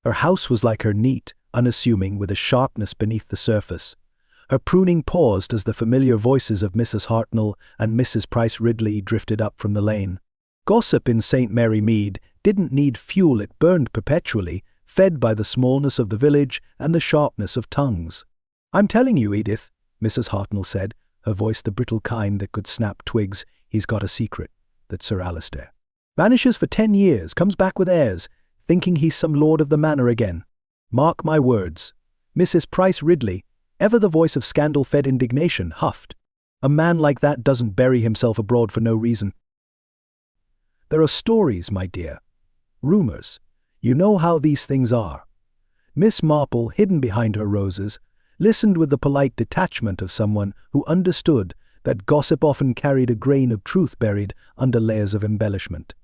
Her house was like her, neat, unassuming, with a sharpness beneath the surface. Her pruning paused as the familiar voices of Mrs. Hartnell and Mrs. Price Ridley drifted up from the lane. Gossip in St. Mary Mead didn't need fuel, it burned perpetually, fed by the smallness of the village and the sharpness of tongues. "I'm telling you, Edith," Mrs. Hartnell said, her voice the brittle kind that could snap twigs, "he's got a secret, that Sir Alistair. Vanishes for 10 years, comes back with heirs, thinking he's some lord of the manor again. Mark my words." Mrs. Price Ridley, ever the voice of scandal-fed indignation, huffed. "A man like that doesn't bury himself abroad for no reason." "There are stories, my dear. Rumours. You know how these things are." Miss Marple, hidden behind her roses, listened with the polite detachment of someone who understood that gossip often carried a grain of truth buried under layers of embellishment.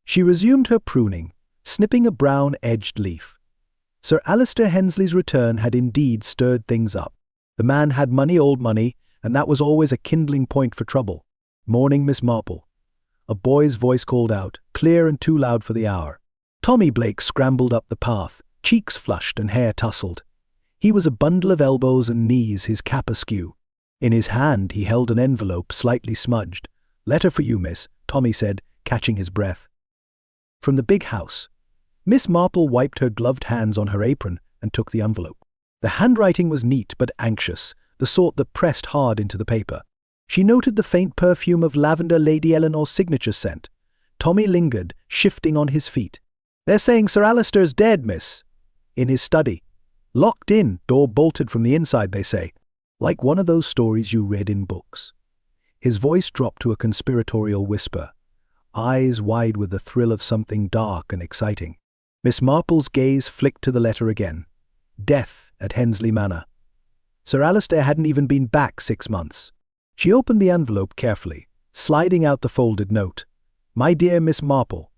She resumed her pruning, snipping a brown-edged leaf. Sir Alistair Hensley's return had indeed stirred things up. The man had money, old money, and that was always a kindling point for trouble. "Morning, Miss Marple." A boy's voice called out, clear and too loud for the hour. Tommy Blake scrambled up the path, cheeks flushed and hair tousled. He was a bundle of elbows and knees, his cap askew. In his hand he held an envelope slightly smudged. "Letter for you, miss," Tommy said, catching his breath. From the big house. Miss Marple wiped her gloved hands on her apron and took the envelope. The handwriting was neat but anxious, the sort that pressed hard into the paper. She noted the faint perfume of lavender Lady Eleanor's signature scent. Tommy lingered, shifting on his feet. "They're saying Sir Alistair's dead, miss. In his study. Locked in, door bolted from the inside, they say. Like one of those stories you read in books." His voice dropped to a conspiratorial whisper, eyes wide with the thrill of something dark and exciting. Miss Marple's gaze flicked to the letter again. Death at Hensley Manor. Sir Alistair hadn't even been back 6 months. She opened the envelope carefully, sliding out the folded note. "My dear Miss Marple,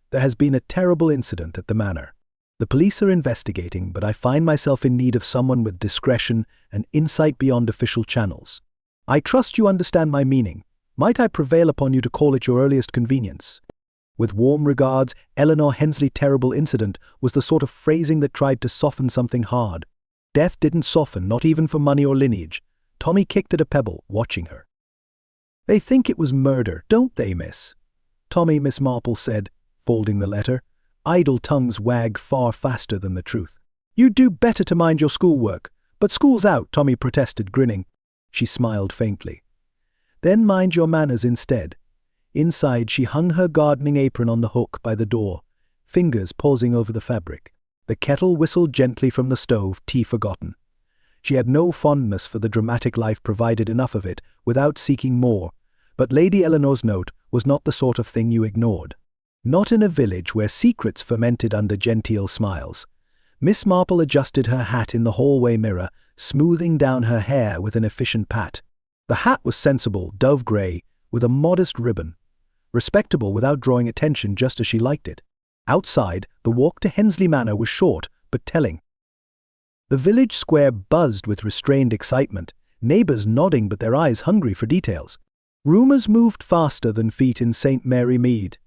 there has been a terrible incident at the manor. The police are investigating, but I find myself in need of someone with discretion and insight beyond official channels. I trust you understand my meaning. Might I prevail upon you to call at your earliest convenience? With warm regards, Eleanor Hensley. Terrible incident was the sort of phrasing that tried to soften something hard. Death didn't soften, not even for money or lineage. Tommy kicked at a pebble, watching her. "They think it was murder, don't they, miss?" "Tommy," Miss Marple said, folding the letter. "Idle tongues wag far faster than the truth. You'd do better to mind your schoolwork." "But school's out," Tommy protested, grinning. She smiled faintly. "Then mind your manners instead." Inside, she hung her gardening apron on the hook by the door, fingers pausing over the fabric. The kettle whistled gently from the stove, tea forgotten. She had no fondness for the dramatic life, provided enough of it without seeking more, but Lady Eleanor's note was not the sort of thing you ignored. Not in a village where secrets fermented under genteel smiles. Miss Marple adjusted her hat in the hallway mirror, smoothing down her hair with an efficient pat. The hat was sensible, dove grey, with a modest ribbon. Respectable without drawing attention, just as she liked it. Outside, the walk to Hensley Manor was short, but telling. The village square buzzed with restrained excitement, neighbours nodding but their eyes hungry for details. Rumours moved faster than feet in St. Mary Mead.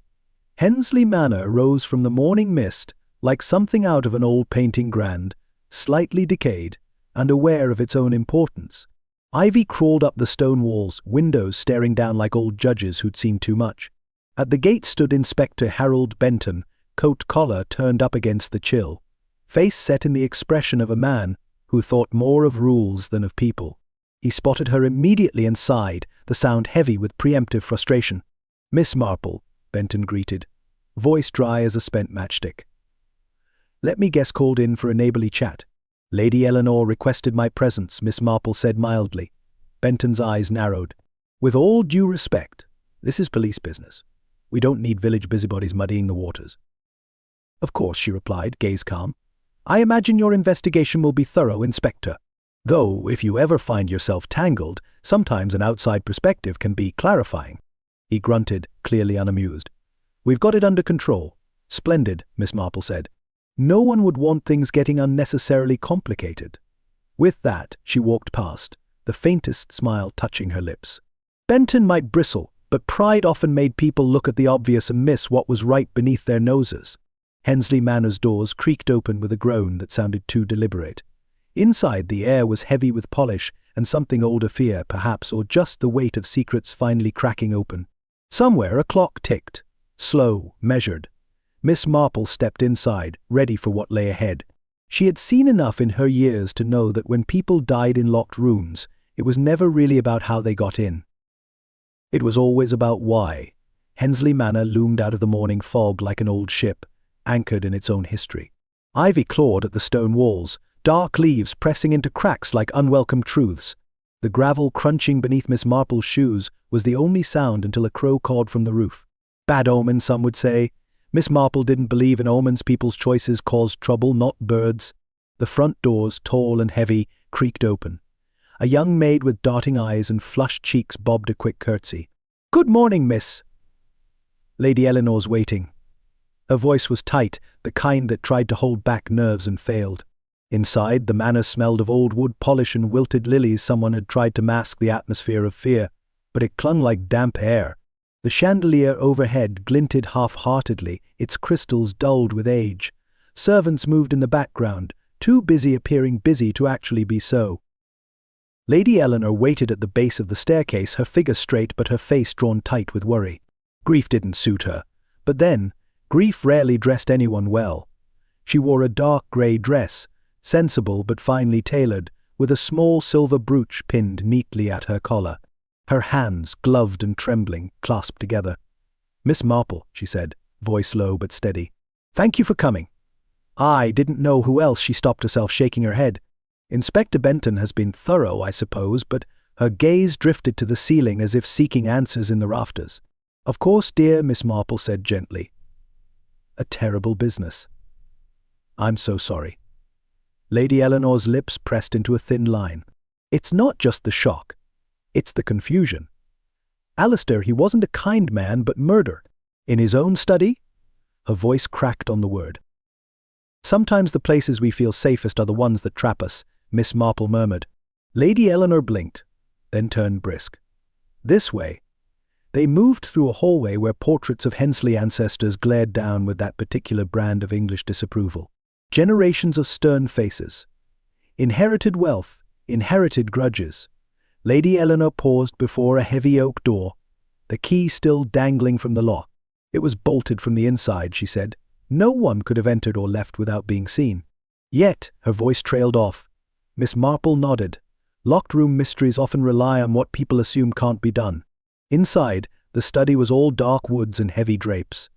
Hensley Manor rose from the morning mist like something out of an old painting, grand, slightly decayed, and aware of its own importance. Ivy crawled up the stone walls, windows staring down like old judges who'd seen too much. At the gate stood Inspector Harold Benton, coat collar turned up against the chill, face set in the expression of a man who thought more of rules than of people. He spotted her immediately and sighed, the sound heavy with preemptive frustration. "Miss Marple," Benton greeted, voice dry as a spent matchstick. "Let me guess, called in for a neighbourly chat." "Lady Eleanor requested my presence," Miss Marple said mildly. Benton's eyes narrowed. "With all due respect, this is police business. We don't need village busybodies muddying the waters." "Of course," she replied, gaze calm. "I imagine your investigation will be thorough, Inspector. Though, if you ever find yourself tangled, sometimes an outside perspective can be clarifying." He grunted, clearly unamused. "We've got it under control." "Splendid," Miss Marple said. "No one would want things getting unnecessarily complicated." With that, she walked past, the faintest smile touching her lips. Benton might bristle, but pride often made people look at the obvious and miss what was right beneath their noses. Hensley Manor's doors creaked open with a groan that sounded too deliberate. Inside, the air was heavy with polish and something older fear, perhaps, or just the weight of secrets finally cracking open. Somewhere a clock ticked. Slow, measured. Miss Marple stepped inside, ready for what lay ahead. She had seen enough in her years to know that when people died in locked rooms, it was never really about how they got in. It was always about why. Hensley Manor loomed out of the morning fog like an old ship, anchored in its own history. Ivy clawed at the stone walls, dark leaves pressing into cracks like unwelcome truths. The gravel crunching beneath Miss Marple's shoes was the only sound until a crow cawed from the roof. Bad omen, some would say. Miss Marple didn't believe in omens. People's choices caused trouble, not birds. The front doors, tall and heavy, creaked open. A young maid with darting eyes and flushed cheeks bobbed a quick curtsy. "Good morning, miss." Lady Eleanor's waiting. Her voice was tight, the kind that tried to hold back nerves and failed. Inside, the manor smelled of old wood polish and wilted lilies. Someone had tried to mask the atmosphere of fear, but it clung like damp air. The chandelier overhead glinted half-heartedly, its crystals dulled with age. Servants moved in the background, too busy appearing busy to actually be so. Lady Eleanor waited at the base of the staircase, her figure straight but her face drawn tight with worry. Grief didn't suit her. But then, grief rarely dressed anyone well. She wore a dark grey dress, sensible but finely tailored, with a small silver brooch pinned neatly at her collar. Her hands, gloved and trembling, clasped together. "Miss Marple," she said, voice low but steady. "Thank you for coming." "I didn't know who else," she stopped herself, shaking her head. "Inspector Benton has been thorough, I suppose," but her gaze drifted to the ceiling as if seeking answers in the rafters. "Of course, dear," Miss Marple said gently. "A terrible business." "I'm so sorry." Lady Eleanor's lips pressed into a thin line. "It's not just the shock. It's the confusion. Alistair, he wasn't a kind man, but murder. In his own study?" Her voice cracked on the word. "Sometimes the places we feel safest are the ones that trap us," Miss Marple murmured. Lady Eleanor blinked, then turned brisk. "This way." They moved through a hallway where portraits of Hensley ancestors glared down with that particular brand of English disapproval. Generations of stern faces. Inherited wealth, inherited grudges. Lady Eleanor paused before a heavy oak door, the key still dangling from the lock. "It was bolted from the inside," she said. "No one could have entered or left without being seen." "Yet," her voice trailed off. Miss Marple nodded. "Locked room mysteries often rely on what people assume can't be done." Inside, the study was all dark woods and heavy drapes.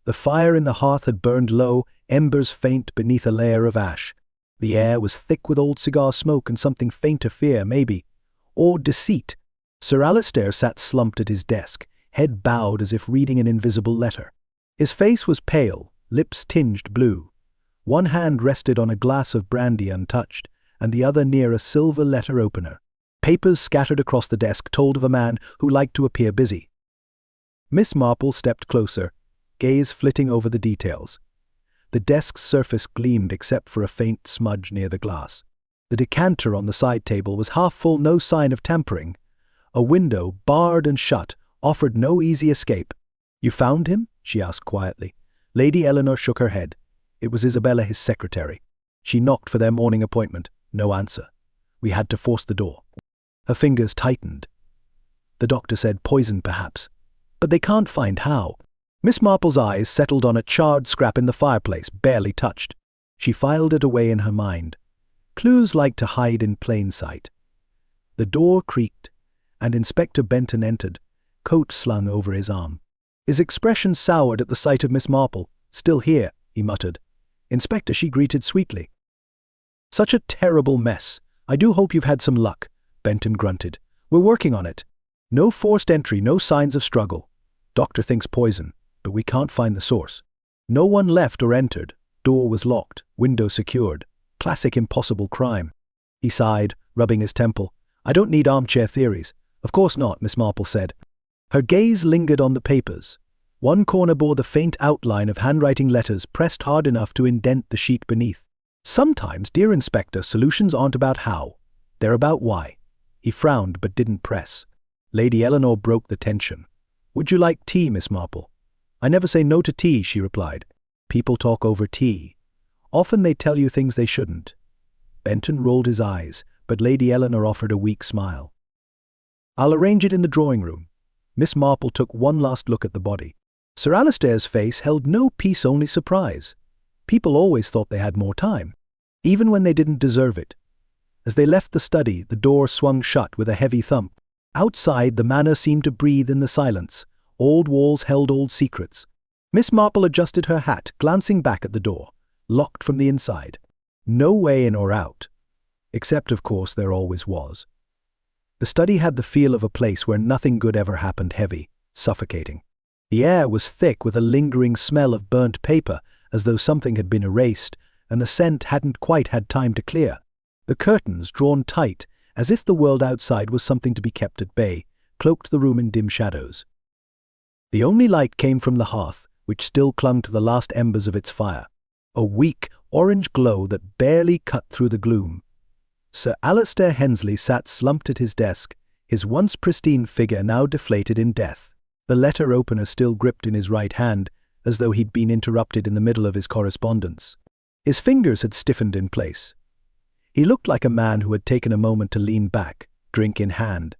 The fire in the hearth had burned low, embers faint beneath a layer of ash. The air was thick with old cigar smoke and something faint of fear, maybe. Or deceit. Sir Alistair sat slumped at his desk, head bowed as if reading an invisible letter. His face was pale, lips tinged blue. One hand rested on a glass of brandy untouched, and the other near a silver letter opener. Papers scattered across the desk told of a man who liked to appear busy. Miss Marple stepped closer, gaze flitting over the details. The desk's surface gleamed except for a faint smudge near the glass. The decanter on the side table was half full, no sign of tampering. A window, barred and shut, offered no easy escape. "You found him?" she asked quietly. Lady Eleanor shook her head. It was Isabella, his secretary. She knocked for their morning appointment. No answer. We had to force the door. Her fingers tightened. The doctor said poison, perhaps. But they can't find how. Miss Marple's eyes settled on a charred scrap in the fireplace, barely touched. She filed it away in her mind. Clues like to hide in plain sight. The door creaked, and Inspector Benton entered, coat slung over his arm. His expression soured at the sight of Miss Marple. "Still here," he muttered. "Inspector," she greeted sweetly. "Such a terrible mess. I do hope you've had some luck," Benton grunted. "We're working on it. No forced entry, no signs of struggle. Doctor thinks poison, but we can't find the source. No one left or entered. Door was locked, window secured. Classic impossible crime." He sighed, rubbing his temple. "I don't need armchair theories." "Of course not," Miss Marple said. Her gaze lingered on the papers. One corner bore the faint outline of handwriting letters pressed hard enough to indent the sheet beneath. "Sometimes, dear Inspector, solutions aren't about how. They're about why." He frowned but didn't press. Lady Eleanor broke the tension. "Would you like tea, Miss Marple?" "I never say no to tea," she replied. People talk over tea. Often they tell you things they shouldn't. Benton rolled his eyes, but Lady Eleanor offered a weak smile. I'll arrange it in the drawing room. Miss Marple took one last look at the body. Sir Alistair's face held no peace, only surprise. People always thought they had more time, even when they didn't deserve it. As they left the study, the door swung shut with a heavy thump. Outside, the manor seemed to breathe in the silence. Old walls held old secrets. Miss Marple adjusted her hat, glancing back at the door, locked from the inside. No way in or out. Except, of course, there always was. The study had the feel of a place where nothing good ever happened, heavy, suffocating. The air was thick with a lingering smell of burnt paper, as though something had been erased, and the scent hadn't quite had time to clear. The curtains, drawn tight, as if the world outside was something to be kept at bay, cloaked the room in dim shadows. The only light came from the hearth, which still clung to the last embers of its fire, a weak, orange glow that barely cut through the gloom. Sir Alistair Hensley sat slumped at his desk, his once pristine figure now deflated in death, the letter opener still gripped in his right hand, as though he'd been interrupted in the middle of his correspondence. His fingers had stiffened in place. He looked like a man who had taken a moment to lean back, drink in hand,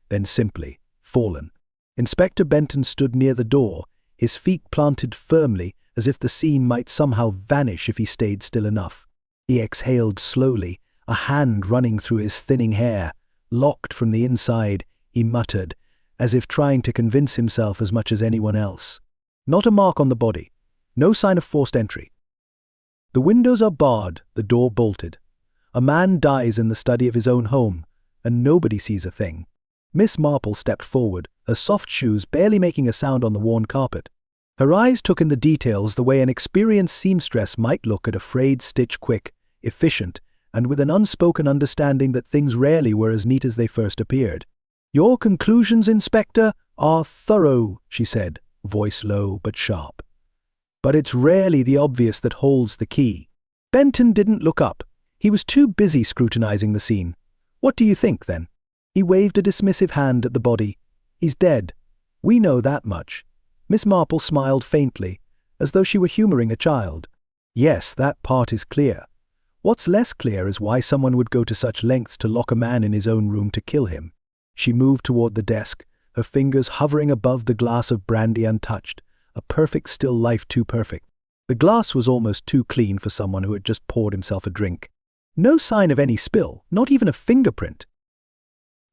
then simply fallen. Inspector Benton stood near the door, his feet planted firmly, as if the scene might somehow vanish if he stayed still enough. He exhaled slowly, a hand running through his thinning hair. Locked from the inside, he muttered, as if trying to convince himself as much as anyone else. Not a mark on the body. No sign of forced entry. The windows are barred, the door bolted. A man dies in the study of his own home, and nobody sees a thing. Miss Marple stepped forward, her soft shoes barely making a sound on the worn carpet. Her eyes took in the details the way an experienced seamstress might look at a frayed stitch, quick, efficient, and with an unspoken understanding that things rarely were as neat as they first appeared. "Your conclusions, Inspector, are thorough," she said, voice low but sharp. "But it's rarely the obvious that holds the key." Benton didn't look up. He was too busy scrutinizing the scene. "What do you think, then?" He waved a dismissive hand at the body. "He's dead. We know that much." Miss Marple smiled faintly, as though she were humoring a child. "Yes, that part is clear. What's less clear is why someone would go to such lengths to lock a man in his own room to kill him." She moved toward the desk, her fingers hovering above the glass of brandy untouched, a perfect still life too perfect. The glass was almost too clean for someone who had just poured himself a drink. No sign of any spill, not even a fingerprint.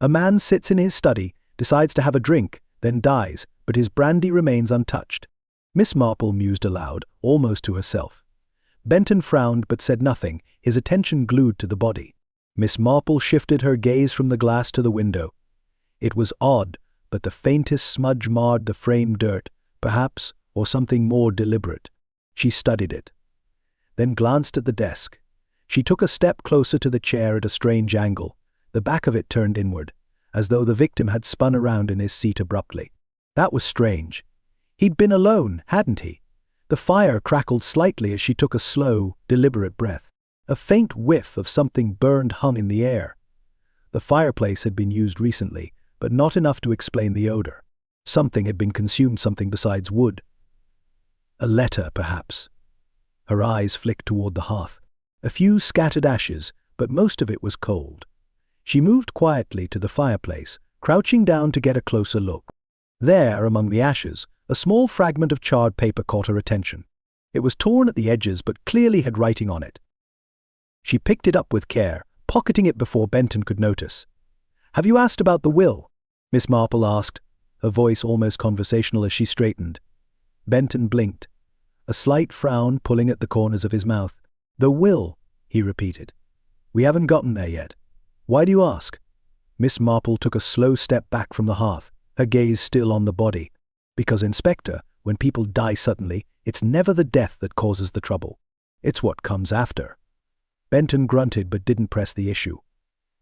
A man sits in his study, decides to have a drink, then dies, but his brandy remains untouched. Miss Marple mused aloud, almost to herself. Benton frowned but said nothing, his attention glued to the body. Miss Marple shifted her gaze from the glass to the window. It was odd, but the faintest smudge marred the frame dirt, perhaps, or something more deliberate. She studied it, then glanced at the desk. She took a step closer to the chair at a strange angle, the back of it turned inward, as though the victim had spun around in his seat abruptly. That was strange. He'd been alone, hadn't he? The fire crackled slightly as she took a slow, deliberate breath. A faint whiff of something burned hung in the air. The fireplace had been used recently, but not enough to explain the odor. Something had been consumed, something besides wood. A letter, perhaps. Her eyes flicked toward the hearth. A few scattered ashes, but most of it was cold. She moved quietly to the fireplace, crouching down to get a closer look. There, among the ashes, a small fragment of charred paper caught her attention. It was torn at the edges but clearly had writing on it. She picked it up with care, pocketing it before Benton could notice. "Have you asked about the will?" Miss Marple asked, her voice almost conversational as she straightened. Benton blinked, a slight frown pulling at the corners of his mouth. "The will," he repeated. "We haven't gotten there yet. Why do you ask?" Miss Marple took a slow step back from the hearth, her gaze still on the body. "Because, Inspector, when people die suddenly, it's never the death that causes the trouble. It's what comes after." Benton grunted but didn't press the issue.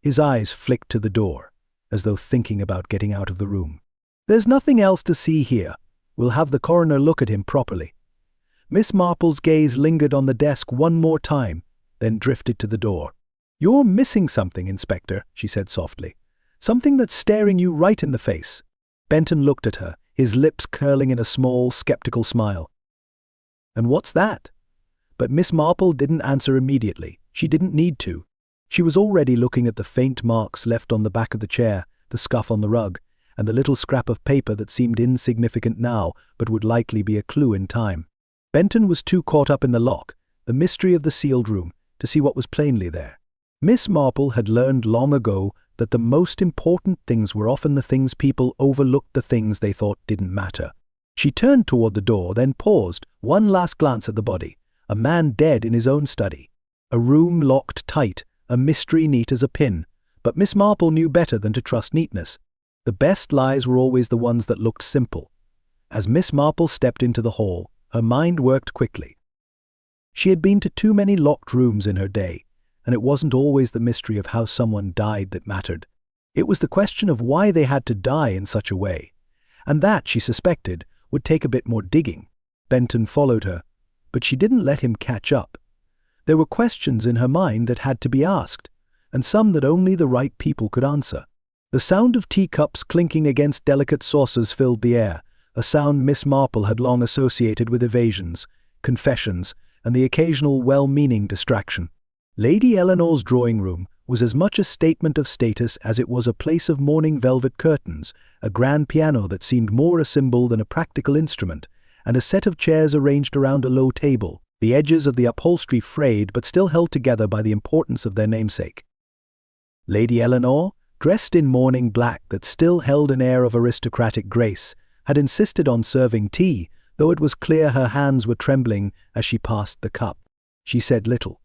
His eyes flicked to the door, as though thinking about getting out of the room. "There's nothing else to see here. We'll have the coroner look at him properly." Miss Marple's gaze lingered on the desk one more time, then drifted to the door. "You're missing something, Inspector," she said softly. "Something that's staring you right in the face." Benton looked at her, his lips curling in a small, skeptical smile. "And what's that?" But Miss Marple didn't answer immediately. She didn't need to. She was already looking at the faint marks left on the back of the chair, the scuff on the rug, and the little scrap of paper that seemed insignificant now but would likely be a clue in time. Benton was too caught up in the lock, the mystery of the sealed room, to see what was plainly there. Miss Marple had learned long ago that the most important things were often the things people overlooked, the things they thought didn't matter. She turned toward the door, then paused, one last glance at the body, a man dead in his own study. A room locked tight, a mystery neat as a pin, but Miss Marple knew better than to trust neatness. The best lies were always the ones that looked simple. As Miss Marple stepped into the hall, her mind worked quickly. She had been to too many locked rooms in her day, and it wasn't always the mystery of how someone died that mattered. It was the question of why they had to die in such a way, and that, she suspected, would take a bit more digging. Benton followed her, but she didn't let him catch up. There were questions in her mind that had to be asked, and some that only the right people could answer. The sound of teacups clinking against delicate saucers filled the air, a sound Miss Marple had long associated with evasions, confessions, and the occasional well-meaning distraction. Lady Eleanor's drawing room was as much a statement of status as it was a place of mourning velvet curtains, a grand piano that seemed more a symbol than a practical instrument, and a set of chairs arranged around a low table, the edges of the upholstery frayed but still held together by the importance of their namesake. Lady Eleanor, dressed in mourning black that still held an air of aristocratic grace, had insisted on serving tea, though it was clear her hands were trembling as she passed the cup. She said little,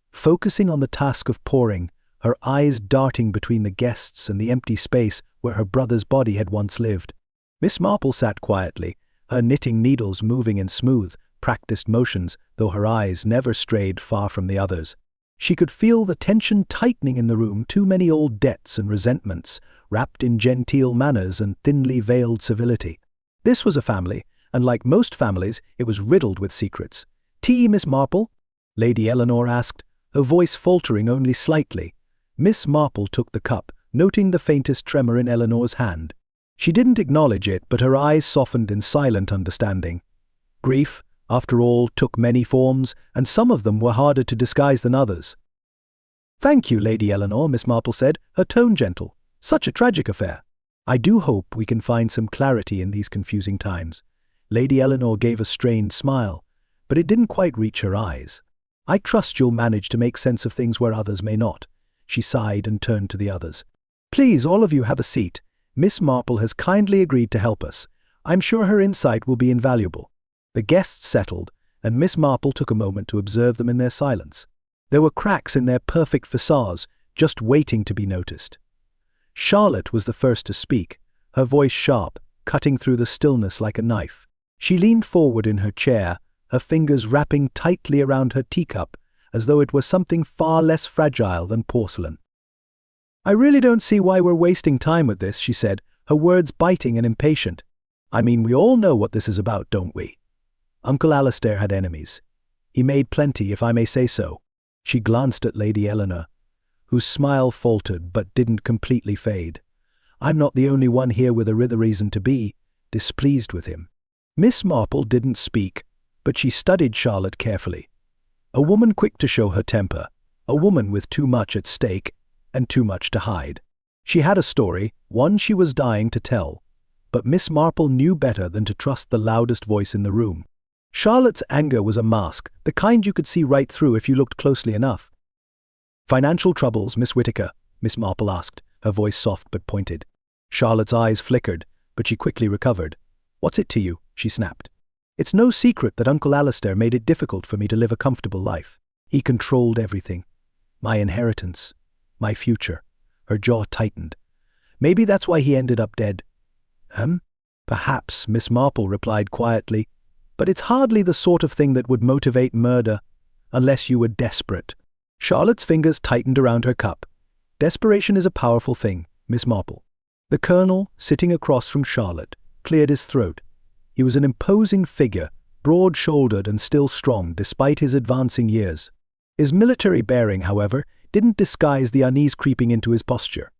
focusing on the task of pouring, her eyes darting between the guests and the empty space where her brother's body had once lived. Miss Marple sat quietly, her knitting needles moving in smooth, practiced motions, though her eyes never strayed far from the others. She could feel the tension tightening in the room, too many old debts and resentments, wrapped in genteel manners and thinly veiled civility. This was a family, and like most families, it was riddled with secrets. "Tea, Miss Marple?" Lady Eleanor asked, her voice faltering only slightly. Miss Marple took the cup, noting the faintest tremor in Eleanor's hand. She didn't acknowledge it, but her eyes softened in silent understanding. Grief, after all, took many forms, and some of them were harder to disguise than others. "Thank you, Lady Eleanor," Miss Marple said, her tone gentle. "Such a tragic affair. I do hope we can find some clarity in these confusing times." Lady Eleanor gave a strained smile, but it didn't quite reach her eyes. "I trust you'll manage to make sense of things where others may not." She sighed and turned to the others. "Please, all of you, have a seat. Miss Marple has kindly agreed to help us. I'm sure her insight will be invaluable." The guests settled, and Miss Marple took a moment to observe them in their silence. There were cracks in their perfect facades, just waiting to be noticed. Charlotte was the first to speak, her voice sharp, cutting through the stillness like a knife. She leaned forward in her chair, her fingers wrapping tightly around her teacup, as though it were something far less fragile than porcelain. "I really don't see why we're wasting time with this," she said, her words biting and impatient. "I mean, we all know what this is about, don't we? Uncle Alistair had enemies. He made plenty, if I may say so." She glanced at Lady Eleanor, whose smile faltered but didn't completely fade. "I'm not the only one here with a reason to be displeased with him." Miss Marple didn't speak, but she studied Charlotte carefully. A woman quick to show her temper, a woman with too much at stake and too much to hide. She had a story, one she was dying to tell, but Miss Marple knew better than to trust the loudest voice in the room. Charlotte's anger was a mask, the kind you could see right through if you looked closely enough. "Financial troubles, Miss Whittaker?" Miss Marple asked, her voice soft but pointed. Charlotte's eyes flickered, but she quickly recovered. "What's it to you?" she snapped. "It's no secret that Uncle Alistair made it difficult for me to live a comfortable life. He controlled everything. My inheritance. My future." Her jaw tightened. "Maybe that's why he ended up dead." "Perhaps," Miss Marple replied quietly, "but it's hardly the sort of thing that would motivate murder, unless you were desperate." Charlotte's fingers tightened around her cup. "Desperation is a powerful thing, Miss Marple." The Colonel, sitting across from Charlotte, cleared his throat. He was an imposing figure, broad-shouldered and still strong despite his advancing years. His military bearing, however, didn't disguise the unease creeping into his posture.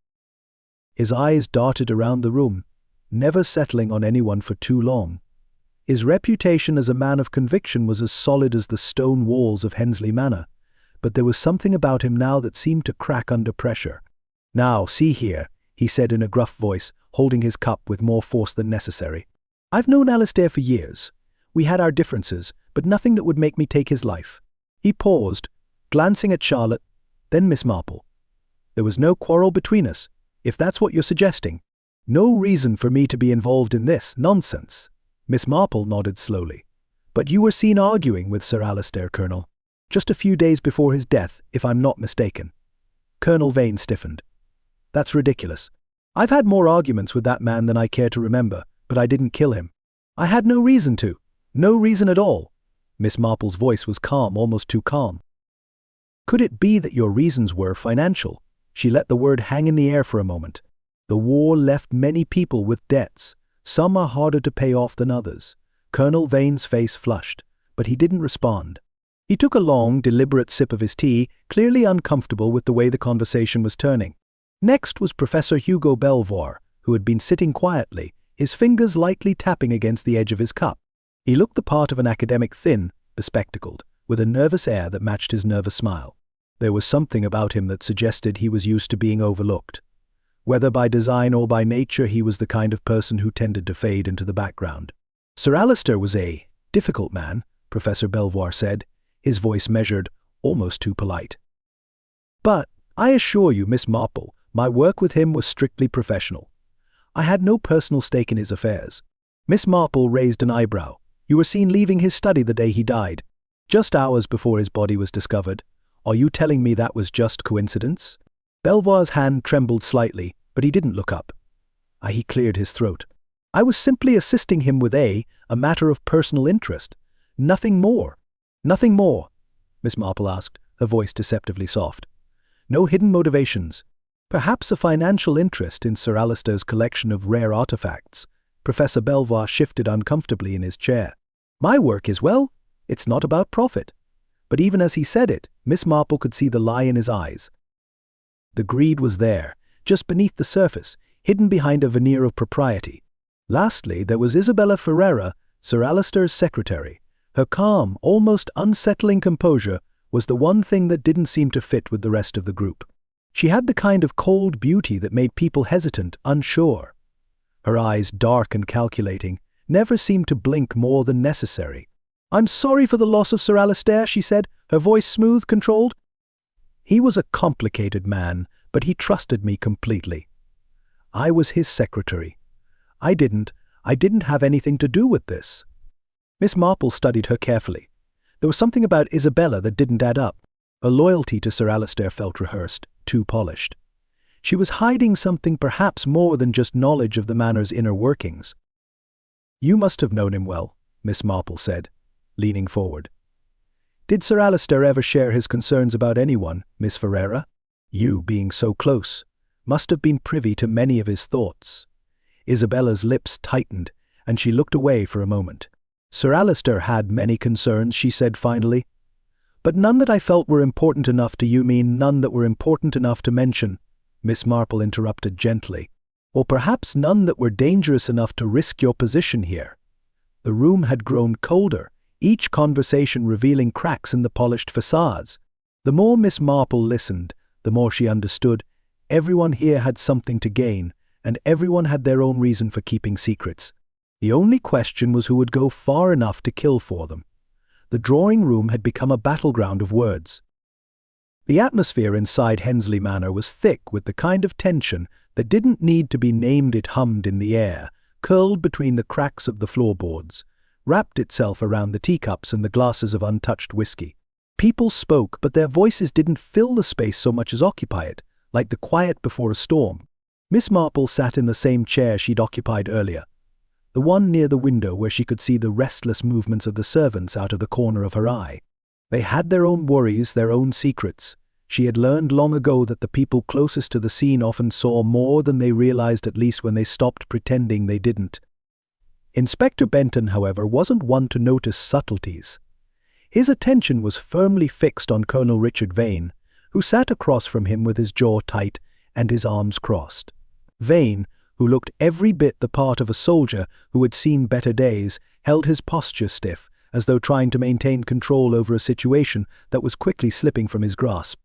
His eyes darted around the room, never settling on anyone for too long. His reputation as a man of conviction was as solid as the stone walls of Hensley Manor, but there was something about him now that seemed to crack under pressure. "Now, see here," he said in a gruff voice, holding his cup with more force than necessary. "I've known Alistair for years. We had our differences, but nothing that would make me take his life." He paused, glancing at Charlotte, then Miss Marple. "There was no quarrel between us, if that's what you're suggesting. No reason for me to be involved in this nonsense." Miss Marple nodded slowly. "But you were seen arguing with Sir Alistair, Colonel. Just a few days before his death, if I'm not mistaken." Colonel Vane stiffened. "That's ridiculous. I've had more arguments with that man than I care to remember, but I didn't kill him. I had no reason to. No reason at all." Miss Marple's voice was calm, almost too calm. "Could it be that your reasons were financial?" She let the word hang in the air for a moment. "The war left many people with debts. Some are harder to pay off than others." Colonel Vane's face flushed, but he didn't respond. He took a long, deliberate sip of his tea, clearly uncomfortable with the way the conversation was turning. Next was Professor Hugo Belvoir, who had been sitting quietly, his fingers lightly tapping against the edge of his cup. He looked the part of an academic, thin, bespectacled, with a nervous air that matched his nervous smile. There was something about him that suggested he was used to being overlooked. Whether by design or by nature, he was the kind of person who tended to fade into the background. "Sir Alistair was a difficult man," Professor Belvoir said, his voice measured, almost too polite. "But I assure you, Miss Marple, my work with him was strictly professional. I had no personal stake in his affairs." Miss Marple raised an eyebrow. "You were seen leaving his study the day he died, just hours before his body was discovered. Are you telling me that was just coincidence?" Belvoir's hand trembled slightly, but he didn't look up. He cleared his throat. "I was simply assisting him with a matter of personal interest. Nothing more." "Nothing more?" Miss Marple asked, her voice deceptively soft. "No hidden motivations? Perhaps a financial interest in Sir Alistair's collection of rare artifacts?" Professor Belvoir shifted uncomfortably in his chair. "My work is, well, it's not about profit." But even as he said it, Miss Marple could see the lie in his eyes. The greed was there, just beneath the surface, hidden behind a veneer of propriety. Lastly, there was Isabella Ferreira, Sir Alistair's secretary. Her calm, almost unsettling composure was the one thing that didn't seem to fit with the rest of the group. She had the kind of cold beauty that made people hesitant, unsure. Her eyes, dark and calculating, never seemed to blink more than necessary. "I'm sorry for the loss of Sir Alistair," she said, her voice smooth, controlled. "He was a complicated man, but he trusted me completely. I was his secretary. I didn't have anything to do with this." Miss Marple studied her carefully. There was something about Isabella that didn't add up. Her loyalty to Sir Alistair felt rehearsed, too polished. She was hiding something, perhaps more than just knowledge of the manor's inner workings. "You must have known him well," Miss Marple said, leaning forward. "Did Sir Alistair ever share his concerns about anyone, Miss Ferreira? You, being so close, must have been privy to many of his thoughts." Isabella's lips tightened, and she looked away for a moment. "Sir Alistair had many concerns," she said finally. "But none that I felt were important enough to you mean none that were important enough to mention," Miss Marple interrupted gently. "Or perhaps none that were dangerous enough to risk your position here." The room had grown colder, each conversation revealing cracks in the polished facades. The more Miss Marple listened, the more she understood. Everyone here had something to gain, and everyone had their own reason for keeping secrets. The only question was who would go far enough to kill for them. The drawing room had become a battleground of words. The atmosphere inside Hensley Manor was thick with the kind of tension that didn't need to be named. It hummed in the air, curled between the cracks of the floorboards, wrapped itself around the teacups and the glasses of untouched whiskey. People spoke, but their voices didn't fill the space so much as occupy it, like the quiet before a storm. Miss Marple sat in the same chair she'd occupied earlier, the one near the window where she could see the restless movements of the servants out of the corner of her eye. They had their own worries, their own secrets. She had learned long ago that the people closest to the scene often saw more than they realized, at least when they stopped pretending they didn't. Inspector Benton, however, wasn't one to notice subtleties. His attention was firmly fixed on Colonel Richard Vane, who sat across from him with his jaw tight and his arms crossed. Vane, who looked every bit the part of a soldier who had seen better days, held his posture stiff, as though trying to maintain control over a situation that was quickly slipping from his grasp.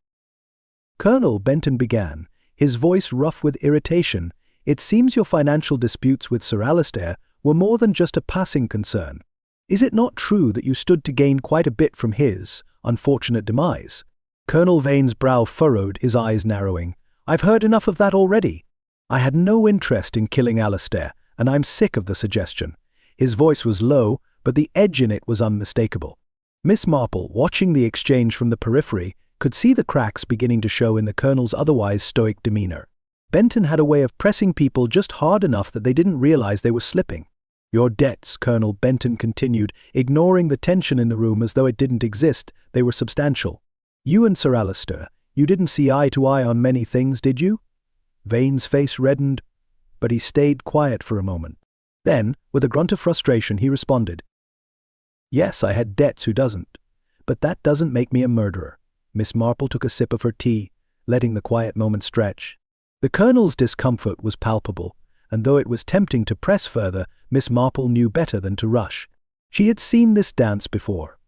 "Colonel," Benton began, his voice rough with irritation, "it seems your financial disputes with Sir Alistair were more than just a passing concern. Is it not true that you stood to gain quite a bit from his unfortunate demise?" Colonel Vane's brow furrowed, his eyes narrowing. "I've heard enough of that already. I had no interest in killing Alistair, and I'm sick of the suggestion." His voice was low, but the edge in it was unmistakable. Miss Marple, watching the exchange from the periphery, could see the cracks beginning to show in the colonel's otherwise stoic demeanor. Benton had a way of pressing people just hard enough that they didn't realize they were slipping. "Your debts," Colonel Benton continued, ignoring the tension in the room as though it didn't exist. They were substantial. "You and Sir Alistair, you didn't see eye to eye on many things, did you?" Vane's face reddened, but he stayed quiet for a moment. Then, with a grunt of frustration, he responded, "Yes, I had debts, who doesn't? But that doesn't make me a murderer." Miss Marple took a sip of her tea, letting the quiet moment stretch. The colonel's discomfort was palpable, and though it was tempting to press further, Miss Marple knew better than to rush. She had seen this dance before.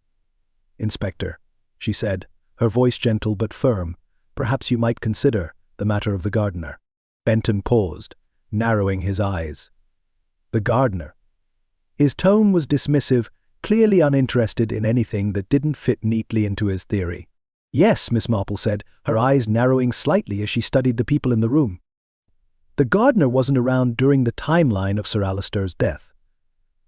"Inspector," she said, her voice gentle but firm, "perhaps you might consider the matter of the gardener." Benton paused, narrowing his eyes. The gardener. His tone was dismissive, clearly uninterested in anything that didn't fit neatly into his theory. "Yes," Miss Marple said, her eyes narrowing slightly as she studied the people in the room. "The gardener wasn't around during the timeline of Sir Alistair's death.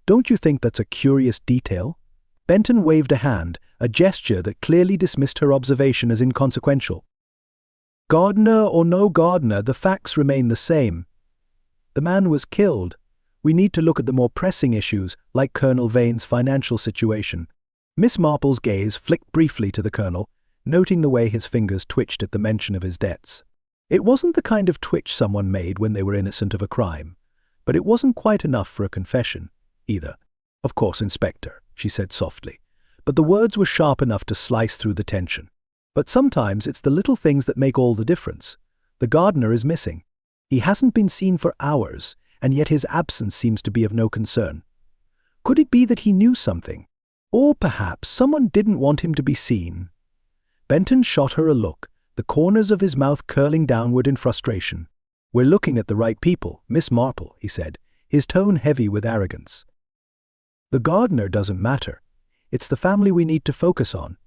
Don't you think that's a curious detail?" Benton waved a hand, a gesture that clearly dismissed her observation as inconsequential. "Gardener or no gardener, the facts remain the same. The man was killed. We need to look at the more pressing issues, like Colonel Vane's financial situation." Miss Marple's gaze flicked briefly to the colonel, noting the way his fingers twitched at the mention of his debts. It wasn't the kind of twitch someone made when they were innocent of a crime, but it wasn't quite enough for a confession, either. "Of course, Inspector," she said softly, but the words were sharp enough to slice through the tension. "But sometimes it's the little things that make all the difference. The gardener is missing. He hasn't been seen for hours, and yet his absence seems to be of no concern. Could it be that he knew something? Or perhaps someone didn't want him to be seen?" Benton shot her a look, the corners of his mouth curling downward in frustration. "We're looking at the right people, Miss Marple," he said, his tone heavy with arrogance. "The gardener doesn't matter. It's the family we need to focus on."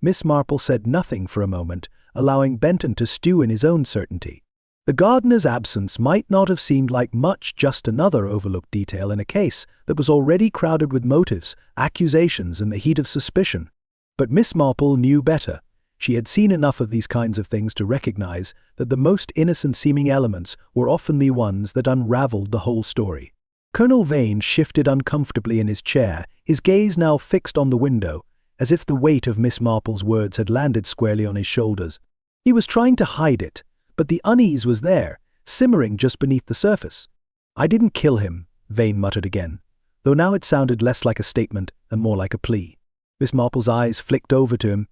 Miss Marple said nothing for a moment, allowing Benton to stew in his own certainty. The gardener's absence might not have seemed like much, just another overlooked detail in a case that was already crowded with motives, accusations, and the heat of suspicion. But Miss Marple knew better. She had seen enough of these kinds of things to recognize that the most innocent-seeming elements were often the ones that unraveled the whole story. Colonel Vane shifted uncomfortably in his chair, his gaze now fixed on the window, as if the weight of Miss Marple's words had landed squarely on his shoulders. He was trying to hide it, but the unease was there, simmering just beneath the surface. "I didn't kill him," Vane muttered again, though now it sounded less like a statement and more like a plea. Miss Marple's eyes flicked over to him,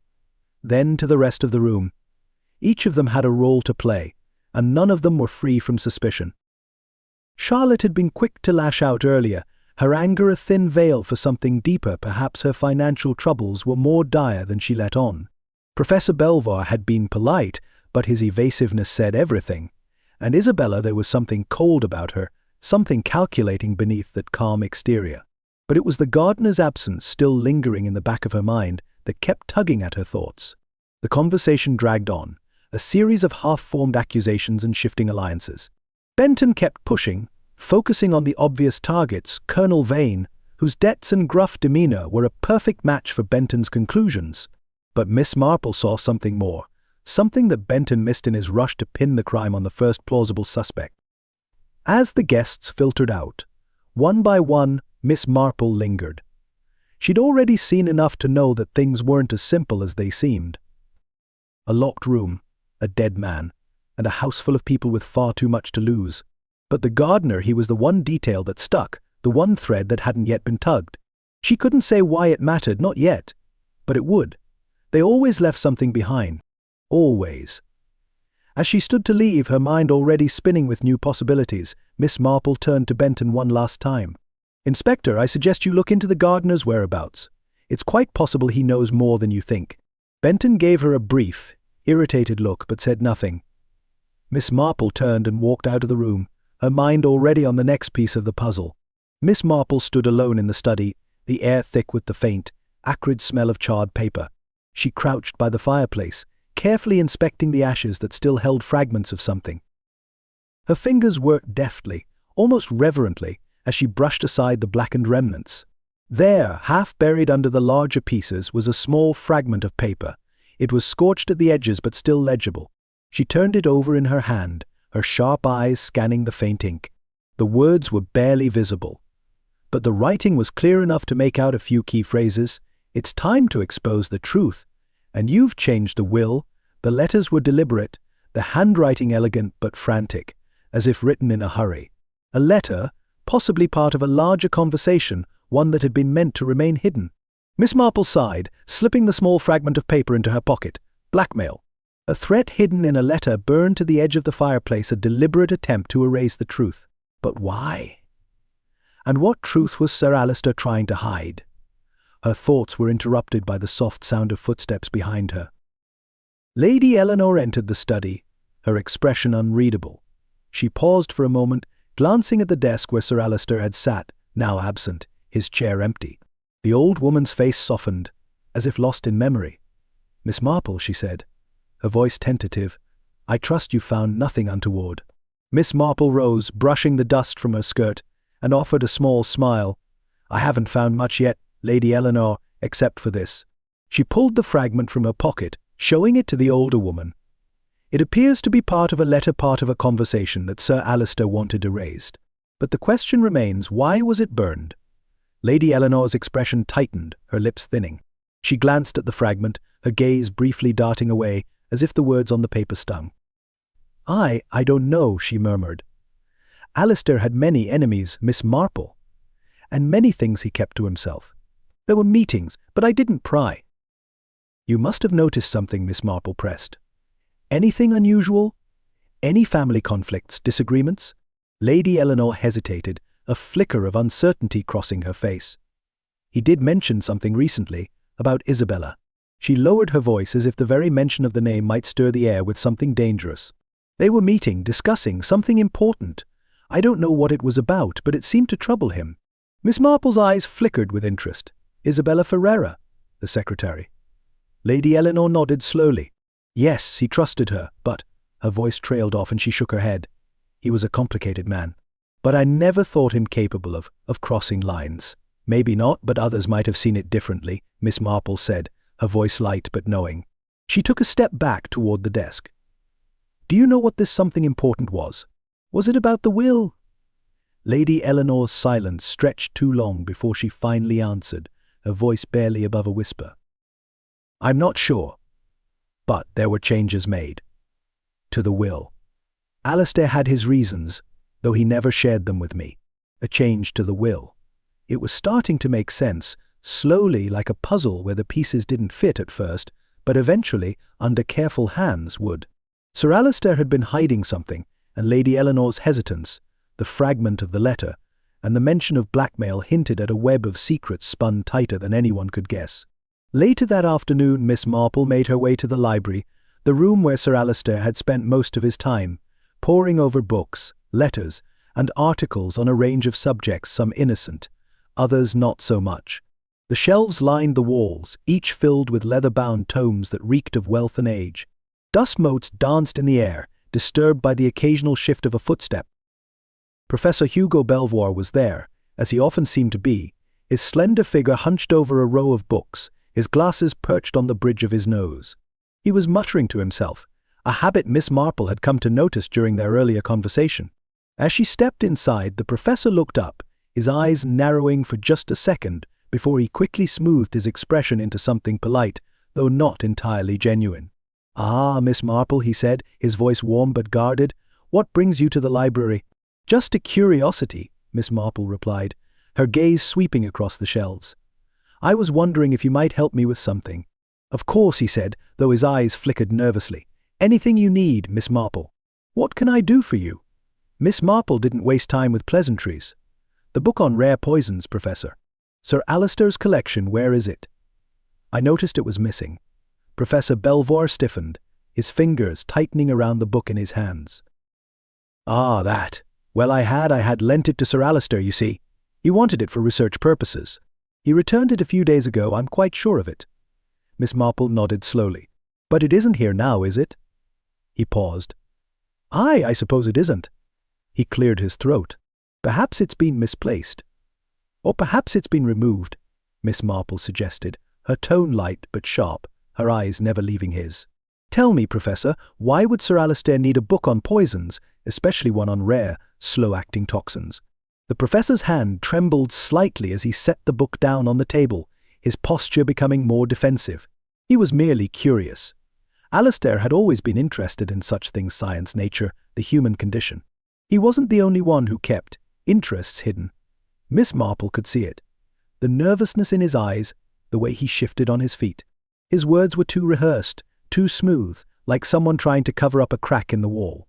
then to the rest of the room. Each of them had a role to play, and none of them were free from suspicion. Charlotte had been quick to lash out earlier, her anger a thin veil for something deeper. Perhaps her financial troubles were more dire than she let on. Professor Belvoir had been polite, but his evasiveness said everything. And Isabella, there was something cold about her, something calculating beneath that calm exterior. But it was the gardener's absence still lingering in the back of her mind that kept tugging at her thoughts. The conversation dragged on, a series of half-formed accusations and shifting alliances. Benton kept pushing, focusing on the obvious targets, Colonel Vane, whose debts and gruff demeanor were a perfect match for Benton's conclusions. But Miss Marple saw something more, something that Benton missed in his rush to pin the crime on the first plausible suspect. As the guests filtered out, one by one, Miss Marple lingered. She'd already seen enough to know that things weren't as simple as they seemed. A locked room, a dead man, and a house full of people with far too much to lose. But the gardener, he was the one detail that stuck, the one thread that hadn't yet been tugged. She couldn't say why it mattered, not yet. But it would. They always left something behind. Always. As she stood to leave, her mind already spinning with new possibilities, Miss Marple turned to Benton one last time. "Inspector, I suggest you look into the gardener's whereabouts. It's quite possible he knows more than you think." Benton gave her a brief, irritated look but said nothing. Miss Marple turned and walked out of the room, her mind already on the next piece of the puzzle. Miss Marple stood alone in the study, the air thick with the faint, acrid smell of charred paper. She crouched by the fireplace, carefully inspecting the ashes that still held fragments of something. Her fingers worked deftly, almost reverently, as she brushed aside the blackened remnants. There, half buried under the larger pieces, was a small fragment of paper. It was scorched at the edges but still legible. She turned it over in her hand, her sharp eyes scanning the faint ink. The words were barely visible, but the writing was clear enough to make out a few key phrases. "It's time to expose the truth. And you've changed the will." The letters were deliberate, the handwriting elegant but frantic, as if written in a hurry. A letter, possibly part of a larger conversation, one that had been meant to remain hidden. Miss Marple sighed, slipping the small fragment of paper into her pocket. Blackmail. A threat hidden in a letter burned to the edge of the fireplace, a deliberate attempt to erase the truth. But why? And what truth was Sir Alister trying to hide? Her thoughts were interrupted by the soft sound of footsteps behind her. Lady Eleanor entered the study, her expression unreadable. She paused for a moment, glancing at the desk where Sir Alister had sat, now absent, his chair empty. The old woman's face softened, as if lost in memory. "Miss Marple," she said, her voice tentative, "I trust you found nothing untoward." Miss Marple rose, brushing the dust from her skirt, and offered a small smile. "I haven't found much yet, Lady Eleanor, except for this." She pulled the fragment from her pocket, showing it to the older woman. "It appears to be part of a letter, part of a conversation that Sir Alister wanted erased. But the question remains, why was it burned?" Lady Eleanor's expression tightened, her lips thinning. She glanced at the fragment, her gaze briefly darting away, as if the words on the paper stung. I don't know," she murmured. "Alister had many enemies, Miss Marple, and many things he kept to himself. There were meetings, but I didn't pry." "You must have noticed something," Miss Marple pressed. "Anything unusual? Any family conflicts, disagreements?" Lady Eleanor hesitated, a flicker of uncertainty crossing her face. "He did mention something recently, about Isabella." She lowered her voice as if the very mention of the name might stir the air with something dangerous. "They were meeting, discussing something important. I don't know what it was about, but it seemed to trouble him." Miss Marple's eyes flickered with interest. "Isabella Ferreira, the secretary?" Lady Eleanor nodded slowly. "Yes, he trusted her, but—" her voice trailed off and she shook her head. "He was a complicated man. But I never thought him capable of crossing lines." "Maybe not, but others might have seen it differently," Miss Marple said, her voice light but knowing. She took a step back toward the desk. "Do you know what this something important was? Was it about the will?" Lady Eleanor's silence stretched too long before she finally answered, her voice barely above a whisper. "I'm not sure, but there were changes made to the will. Alister had his reasons, though he never shared them with me. A change to the will. It was starting to make sense, slowly, like a puzzle where the pieces didn't fit at first, but eventually, under careful hands, would. Sir Alister had been hiding something, and Lady Eleanor's hesitance, the fragment of the letter, and the mention of blackmail hinted at a web of secrets spun tighter than anyone could guess. Later that afternoon, Miss Marple made her way to the library, the room where Sir Alister had spent most of his time, poring over books, letters, and articles on a range of subjects, some innocent, others not so much. The shelves lined the walls, each filled with leather-bound tomes that reeked of wealth and age. Dust motes danced in the air, disturbed by the occasional shift of a footstep. Professor Hugo Belvoir was there, as he often seemed to be, his slender figure hunched over a row of books, his glasses perched on the bridge of his nose. He was muttering to himself, a habit Miss Marple had come to notice during their earlier conversation. As she stepped inside, the professor looked up, his eyes narrowing for just a second before he quickly smoothed his expression into something polite, though not entirely genuine. "Ah, Miss Marple," he said, his voice warm but guarded, "what brings you to the library?" "Just a curiosity," Miss Marple replied, her gaze sweeping across the shelves. "I was wondering if you might help me with something." "Of course," he said, though his eyes flickered nervously. "Anything you need, Miss Marple." "What can I do for you?" Miss Marple didn't waste time with pleasantries. "The book on rare poisons, Professor. Sir Alistair's collection, where is it?" I noticed it was missing. Professor Belvoir stiffened, his fingers tightening around the book in his hands. "Ah, that. Well, I had lent it to Sir Alistair, you see. He wanted it for research purposes. He returned it a few days ago, I'm quite sure of it." Miss Marple nodded slowly. "But it isn't here now, is it?" He paused. I suppose it isn't." He cleared his throat. "Perhaps it's been misplaced." "Or perhaps it's been removed," Miss Marple suggested, her tone light but sharp, her eyes never leaving his. "Tell me, Professor, why would Sir Alistair need a book on poisons, especially one on rare, slow-acting toxins?" The professor's hand trembled slightly as he set the book down on the table, his posture becoming more defensive. He was merely curious. Alistair had always been interested in such things: science, nature, the human condition. He wasn't the only one who kept interests hidden. Miss Marple could see it. The nervousness in his eyes, the way he shifted on his feet. His words were too rehearsed, too smooth, like someone trying to cover up a crack in the wall.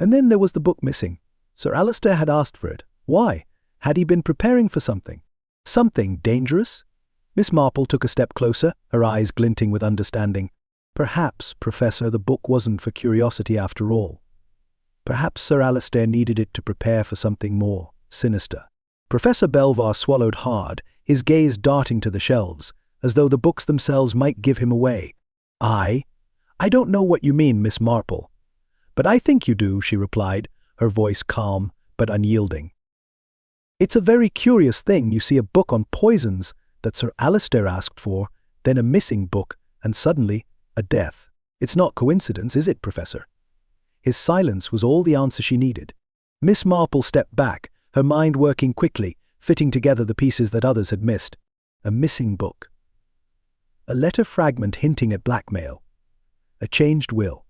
And then there was the book missing. Sir Alistair had asked for it. Why? Had he been preparing for something? Something dangerous? Miss Marple took a step closer, her eyes glinting with understanding. "Perhaps, Professor, the book wasn't for curiosity after all. Perhaps Sir Alistair needed it to prepare for something more sinister." Professor Belvoir swallowed hard, his gaze darting to the shelves, as though the books themselves might give him away. I don't know what you mean, Miss Marple." "But I think you do," she replied, her voice calm but unyielding. "It's a very curious thing. You see a book on poisons that Sir Alistair asked for, then a missing book, and suddenly a death. It's not coincidence, is it, Professor?" His silence was all the answer she needed. Miss Marple stepped back, her mind working quickly, fitting together the pieces that others had missed. A missing book. A letter fragment hinting at blackmail. A changed will.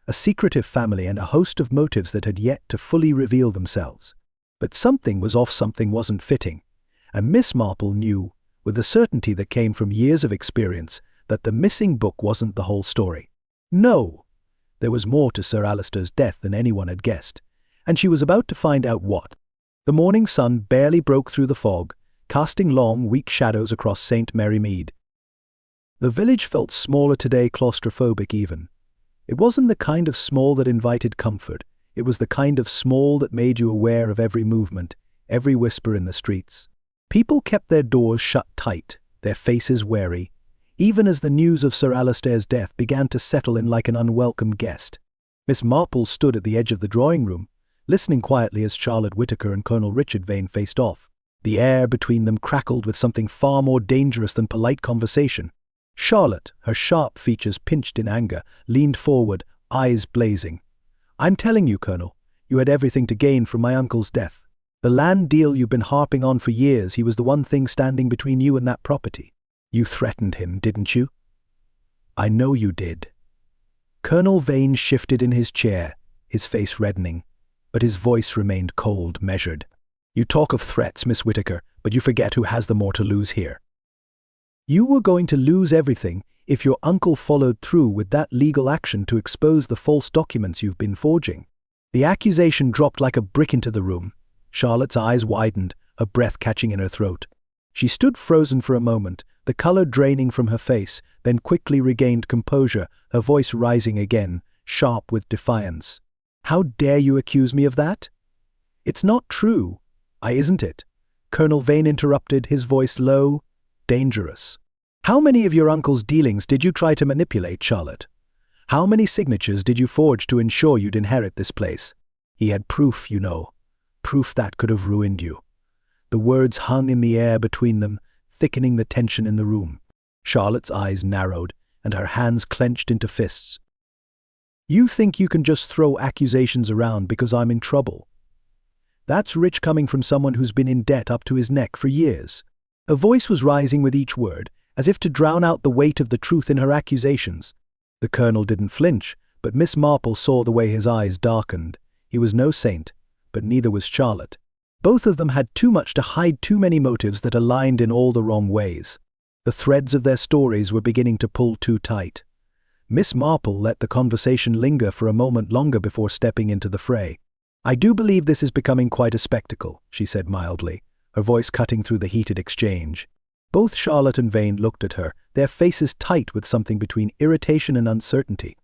A secretive family and a host of motives that had yet to fully reveal themselves. But something was off, something wasn't fitting. And Miss Marple knew, with the certainty that came from years of experience, that the missing book wasn't the whole story. No! There was more to Sir Alistair's death than anyone had guessed, and she was about to find out what. The morning sun barely broke through the fog, casting long, weak shadows across St. Mary Mead. The village felt smaller today, claustrophobic even. It wasn't the kind of small that invited comfort. It was the kind of small that made you aware of every movement, every whisper in the streets. People kept their doors shut tight, their faces wary, even as the news of Sir Alistair's death began to settle in like an unwelcome guest. Miss Marple stood at the edge of the drawing room, listening quietly as Charlotte Whittaker and Colonel Richard Vane faced off. The air between them crackled with something far more dangerous than polite conversation. Charlotte, her sharp features pinched in anger, leaned forward, eyes blazing. "I'm telling you, Colonel, you had everything to gain from my uncle's death. The land deal you've been harping on for years, he was the one thing standing between you and that property. You threatened him, didn't you?" "I know you did." Colonel Vane shifted in his chair, his face reddening, but his voice remained cold, measured. "You talk of threats, Miss Whittaker, but you forget who has the more to lose here. You were going to lose everything if your uncle followed through with that legal action to expose the false documents you've been forging." The accusation dropped like a brick into the room. Charlotte's eyes widened, her breath catching in her throat. She stood frozen for a moment, the color draining from her face, then quickly regained composure, her voice rising again, sharp with defiance. "How dare you accuse me of that?" "It's not true." Isn't it?" Colonel Vane interrupted, his voice low, dangerous. "How many of your uncle's dealings did you try to manipulate, Charlotte? How many signatures did you forge to ensure you'd inherit this place? He had proof, you know. Proof that could have ruined you." The words hung in the air between them, thickening the tension in the room. Charlotte's eyes narrowed, and her hands clenched into fists. "You think you can just throw accusations around because I'm in trouble? That's rich coming from someone who's been in debt up to his neck for years." A voice was rising with each word, as if to drown out the weight of the truth in her accusations. The colonel didn't flinch, but Miss Marple saw the way his eyes darkened. He was no saint, but neither was Charlotte. Both of them had too much to hide, too many motives that aligned in all the wrong ways. The threads of their stories were beginning to pull too tight. Miss Marple let the conversation linger for a moment longer before stepping into the fray. "I do believe this is becoming quite a spectacle," she said mildly, her voice cutting through the heated exchange. Both Charlotte and Vane looked at her, their faces tight with something between irritation and uncertainty.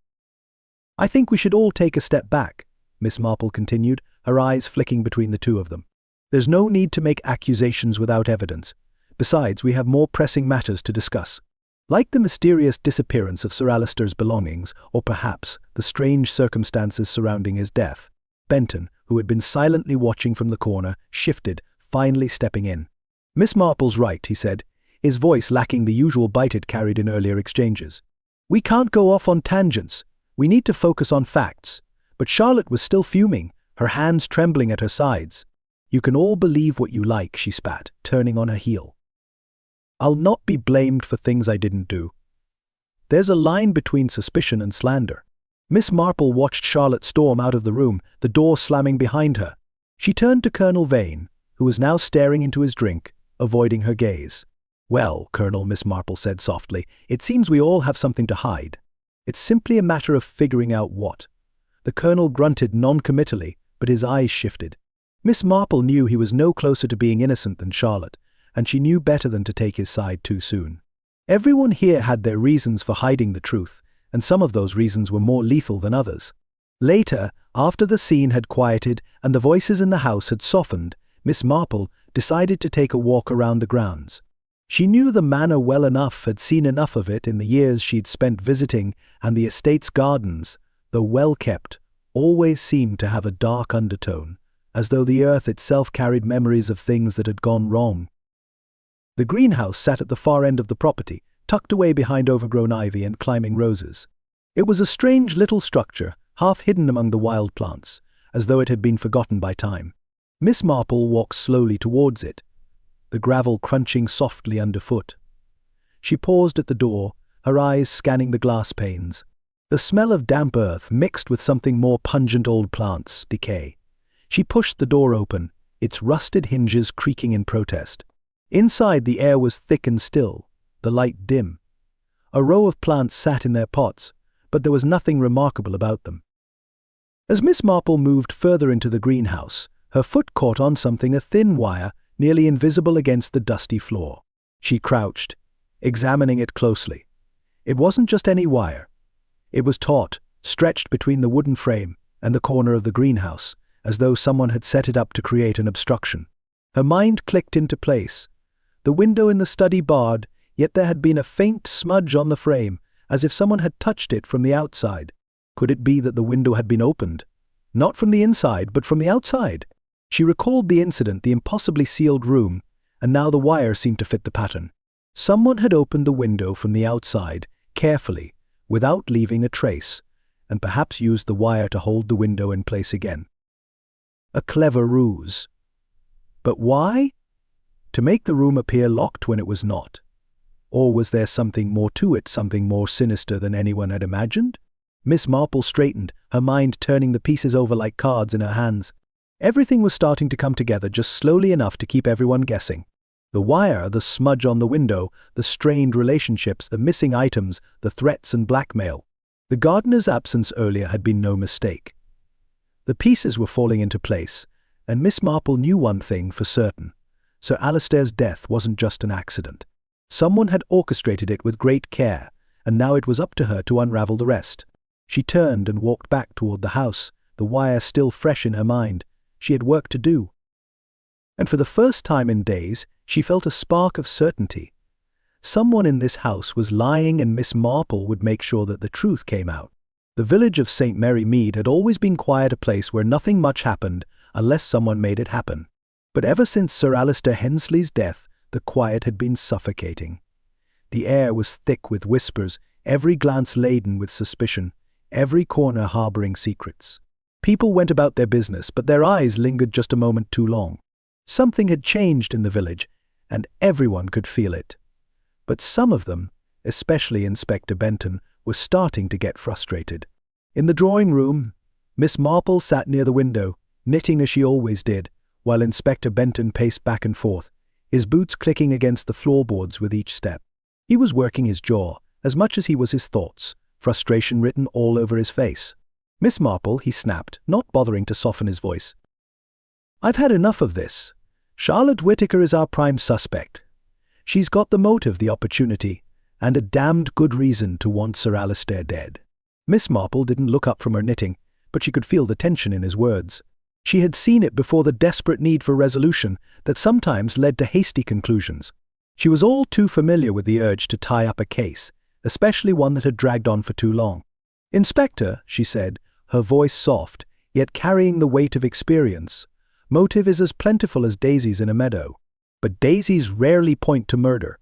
"I think we should all take a step back," Miss Marple continued, her eyes flicking between the two of them. "There's no need to make accusations without evidence. Besides, we have more pressing matters to discuss. Like the mysterious disappearance of Sir Alistair's belongings, or perhaps the strange circumstances surrounding his death." Benton, who had been silently watching from the corner, shifted, finally stepping in. "Miss Marple's right," he said, his voice lacking the usual bite it carried in earlier exchanges. "We can't go off on tangents. We need to focus on facts." But Charlotte was still fuming, her hands trembling at her sides. "You can all believe what you like," she spat, turning on her heel. "I'll not be blamed for things I didn't do. There's a line between suspicion and slander." Miss Marple watched Charlotte storm out of the room, the door slamming behind her. She turned to Colonel Vane, who was now staring into his drink, avoiding her gaze. "Well, Colonel," Miss Marple said softly, "it seems we all have something to hide. It's simply a matter of figuring out what." The Colonel grunted non-committally, but his eyes shifted. Miss Marple knew he was no closer to being innocent than Charlotte, and she knew better than to take his side too soon. Everyone here had their reasons for hiding the truth, and some of those reasons were more lethal than others. Later, after the scene had quieted and the voices in the house had softened, Miss Marple decided to take a walk around the grounds. She knew the manor well enough, had seen enough of it in the years she'd spent visiting, and the estate's gardens, though well-kept, always seemed to have a dark undertone, as though the earth itself carried memories of things that had gone wrong. The greenhouse sat at the far end of the property, tucked away behind overgrown ivy and climbing roses. It was a strange little structure, half hidden among the wild plants, as though it had been forgotten by time. Miss Marple walked slowly towards it, the gravel crunching softly underfoot. She paused at the door, her eyes scanning the glass panes. The smell of damp earth mixed with something more pungent old plants, decay. She pushed the door open, its rusted hinges creaking in protest. Inside the air was thick and still, the light dim. A row of plants sat in their pots, but there was nothing remarkable about them. As Miss Marple moved further into the greenhouse, her foot caught on something, a thin wire, nearly invisible against the dusty floor. She crouched, examining it closely. It wasn't just any wire. It was taut, stretched between the wooden frame and the corner of the greenhouse, as though someone had set it up to create an obstruction. Her mind clicked into place. The window in the study barred, yet there had been a faint smudge on the frame, as if someone had touched it from the outside. Could it be that the window had been opened? Not from the inside, but from the outside. She recalled the incident, the impossibly sealed room, and now the wire seemed to fit the pattern. Someone had opened the window from the outside, carefully, without leaving a trace, and perhaps used the wire to hold the window in place again. A clever ruse. But why? To make the room appear locked when it was not. Or was there something more to it, something more sinister than anyone had imagined? Miss Marple straightened, her mind turning the pieces over like cards in her hands. Everything was starting to come together just slowly enough to keep everyone guessing. The wire, the smudge on the window, the strained relationships, the missing items, the threats and blackmail. The gardener's absence earlier had been no mistake. The pieces were falling into place, and Miss Marple knew one thing for certain. Sir Alistair's death wasn't just an accident. Someone had orchestrated it with great care, and now it was up to her to unravel the rest. She turned and walked back toward the house, the wire still fresh in her mind. She had work to do. And for the first time in days, she felt a spark of certainty. Someone in this house was lying, and Miss Marple would make sure that the truth came out. The village of St. Mary Mead had always been quiet, a place where nothing much happened unless someone made it happen. But ever since Sir Alistair Hensley's death, the quiet had been suffocating. The air was thick with whispers, every glance laden with suspicion, every corner harboring secrets. People went about their business, but their eyes lingered just a moment too long. Something had changed in the village, and everyone could feel it. But some of them, especially Inspector Benton, were starting to get frustrated. In the drawing room, Miss Marple sat near the window, knitting as she always did, while Inspector Benton paced back and forth, his boots clicking against the floorboards with each step. He was working his jaw, as much as he was his thoughts, frustration written all over his face. Miss Marple, he snapped, not bothering to soften his voice. I've had enough of this. Charlotte Whittaker is our prime suspect. She's got the motive, the opportunity, and a damned good reason to want Sir Alistair dead. Miss Marple didn't look up from her knitting, but she could feel the tension in his words. She had seen it before, the desperate need for resolution that sometimes led to hasty conclusions. She was all too familiar with the urge to tie up a case, especially one that had dragged on for too long. Inspector, she said, her voice soft, yet carrying the weight of experience. Motive is as plentiful as daisies in a meadow, but daisies rarely point to murder.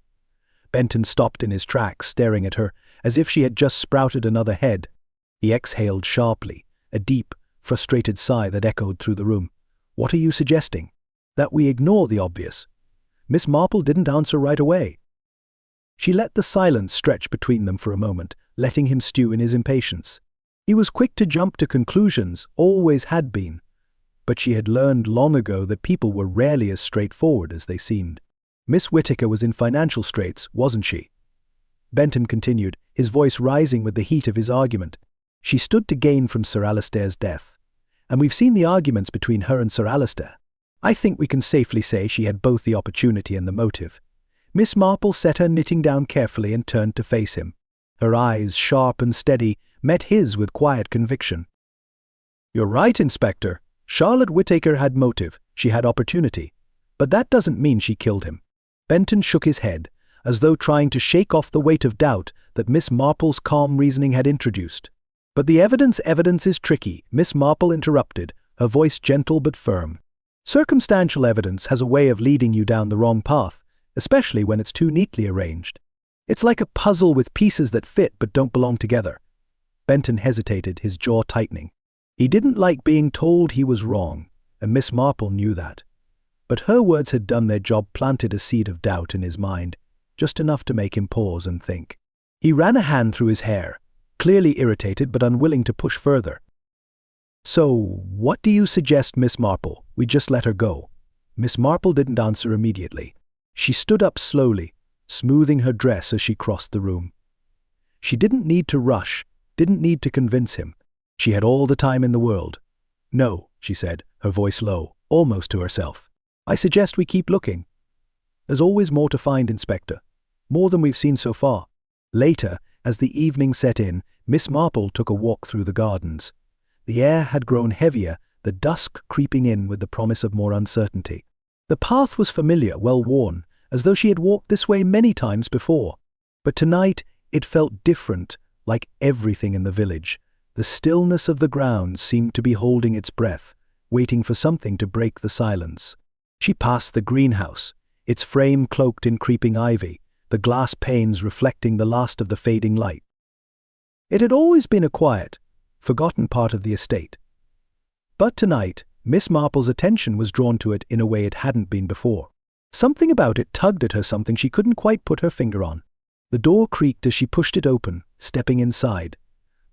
Benton stopped in his tracks, staring at her, as if she had just sprouted another head. He exhaled sharply, a deep, frustrated sigh that echoed through the room. What are you suggesting? That we ignore the obvious? Miss Marple didn't answer right away. She let the silence stretch between them for a moment, letting him stew in his impatience. He was quick to jump to conclusions, always had been. But she had learned long ago that people were rarely as straightforward as they seemed. Miss Whittaker was in financial straits, wasn't she? Benton continued, his voice rising with the heat of his argument. She stood to gain from Sir Alistair's death. And we've seen the arguments between her and Sir Alistair. I think we can safely say she had both the opportunity and the motive. Miss Marple set her knitting down carefully and turned to face him. Her eyes, sharp and steady, met his with quiet conviction. You're right, Inspector. Charlotte Whittaker had motive, she had opportunity. But that doesn't mean she killed him. Benton shook his head, as though trying to shake off the weight of doubt that Miss Marple's calm reasoning had introduced. But the evidence is tricky, Miss Marple interrupted, her voice gentle but firm. Circumstantial evidence has a way of leading you down the wrong path, especially when it's too neatly arranged. It's like a puzzle with pieces that fit but don't belong together. Benton hesitated, his jaw tightening. He didn't like being told he was wrong, and Miss Marple knew that. But her words had done their job, planted a seed of doubt in his mind, just enough to make him pause and think. He ran a hand through his hair, clearly irritated but unwilling to push further. So, what do you suggest, Miss Marple? We just let her go? Miss Marple didn't answer immediately. She stood up slowly, smoothing her dress as she crossed the room. She didn't need to rush, didn't need to convince him. She had all the time in the world. No, she said, her voice low, almost to herself. I suggest we keep looking. There's always more to find, Inspector. More than we've seen so far. Later, as the evening set in, Miss Marple took a walk through the gardens. The air had grown heavier, the dusk creeping in with the promise of more uncertainty. The path was familiar, well-worn, as though she had walked this way many times before. But tonight it felt different, like everything in the village. The stillness of the ground seemed to be holding its breath, waiting for something to break the silence. She passed the greenhouse, its frame cloaked in creeping ivy, the glass panes reflecting the last of the fading light. It had always been a quiet, forgotten part of the estate. But tonight, Miss Marple's attention was drawn to it in a way it hadn't been before. Something about it tugged at her, something she couldn't quite put her finger on. The door creaked as she pushed it open, stepping inside.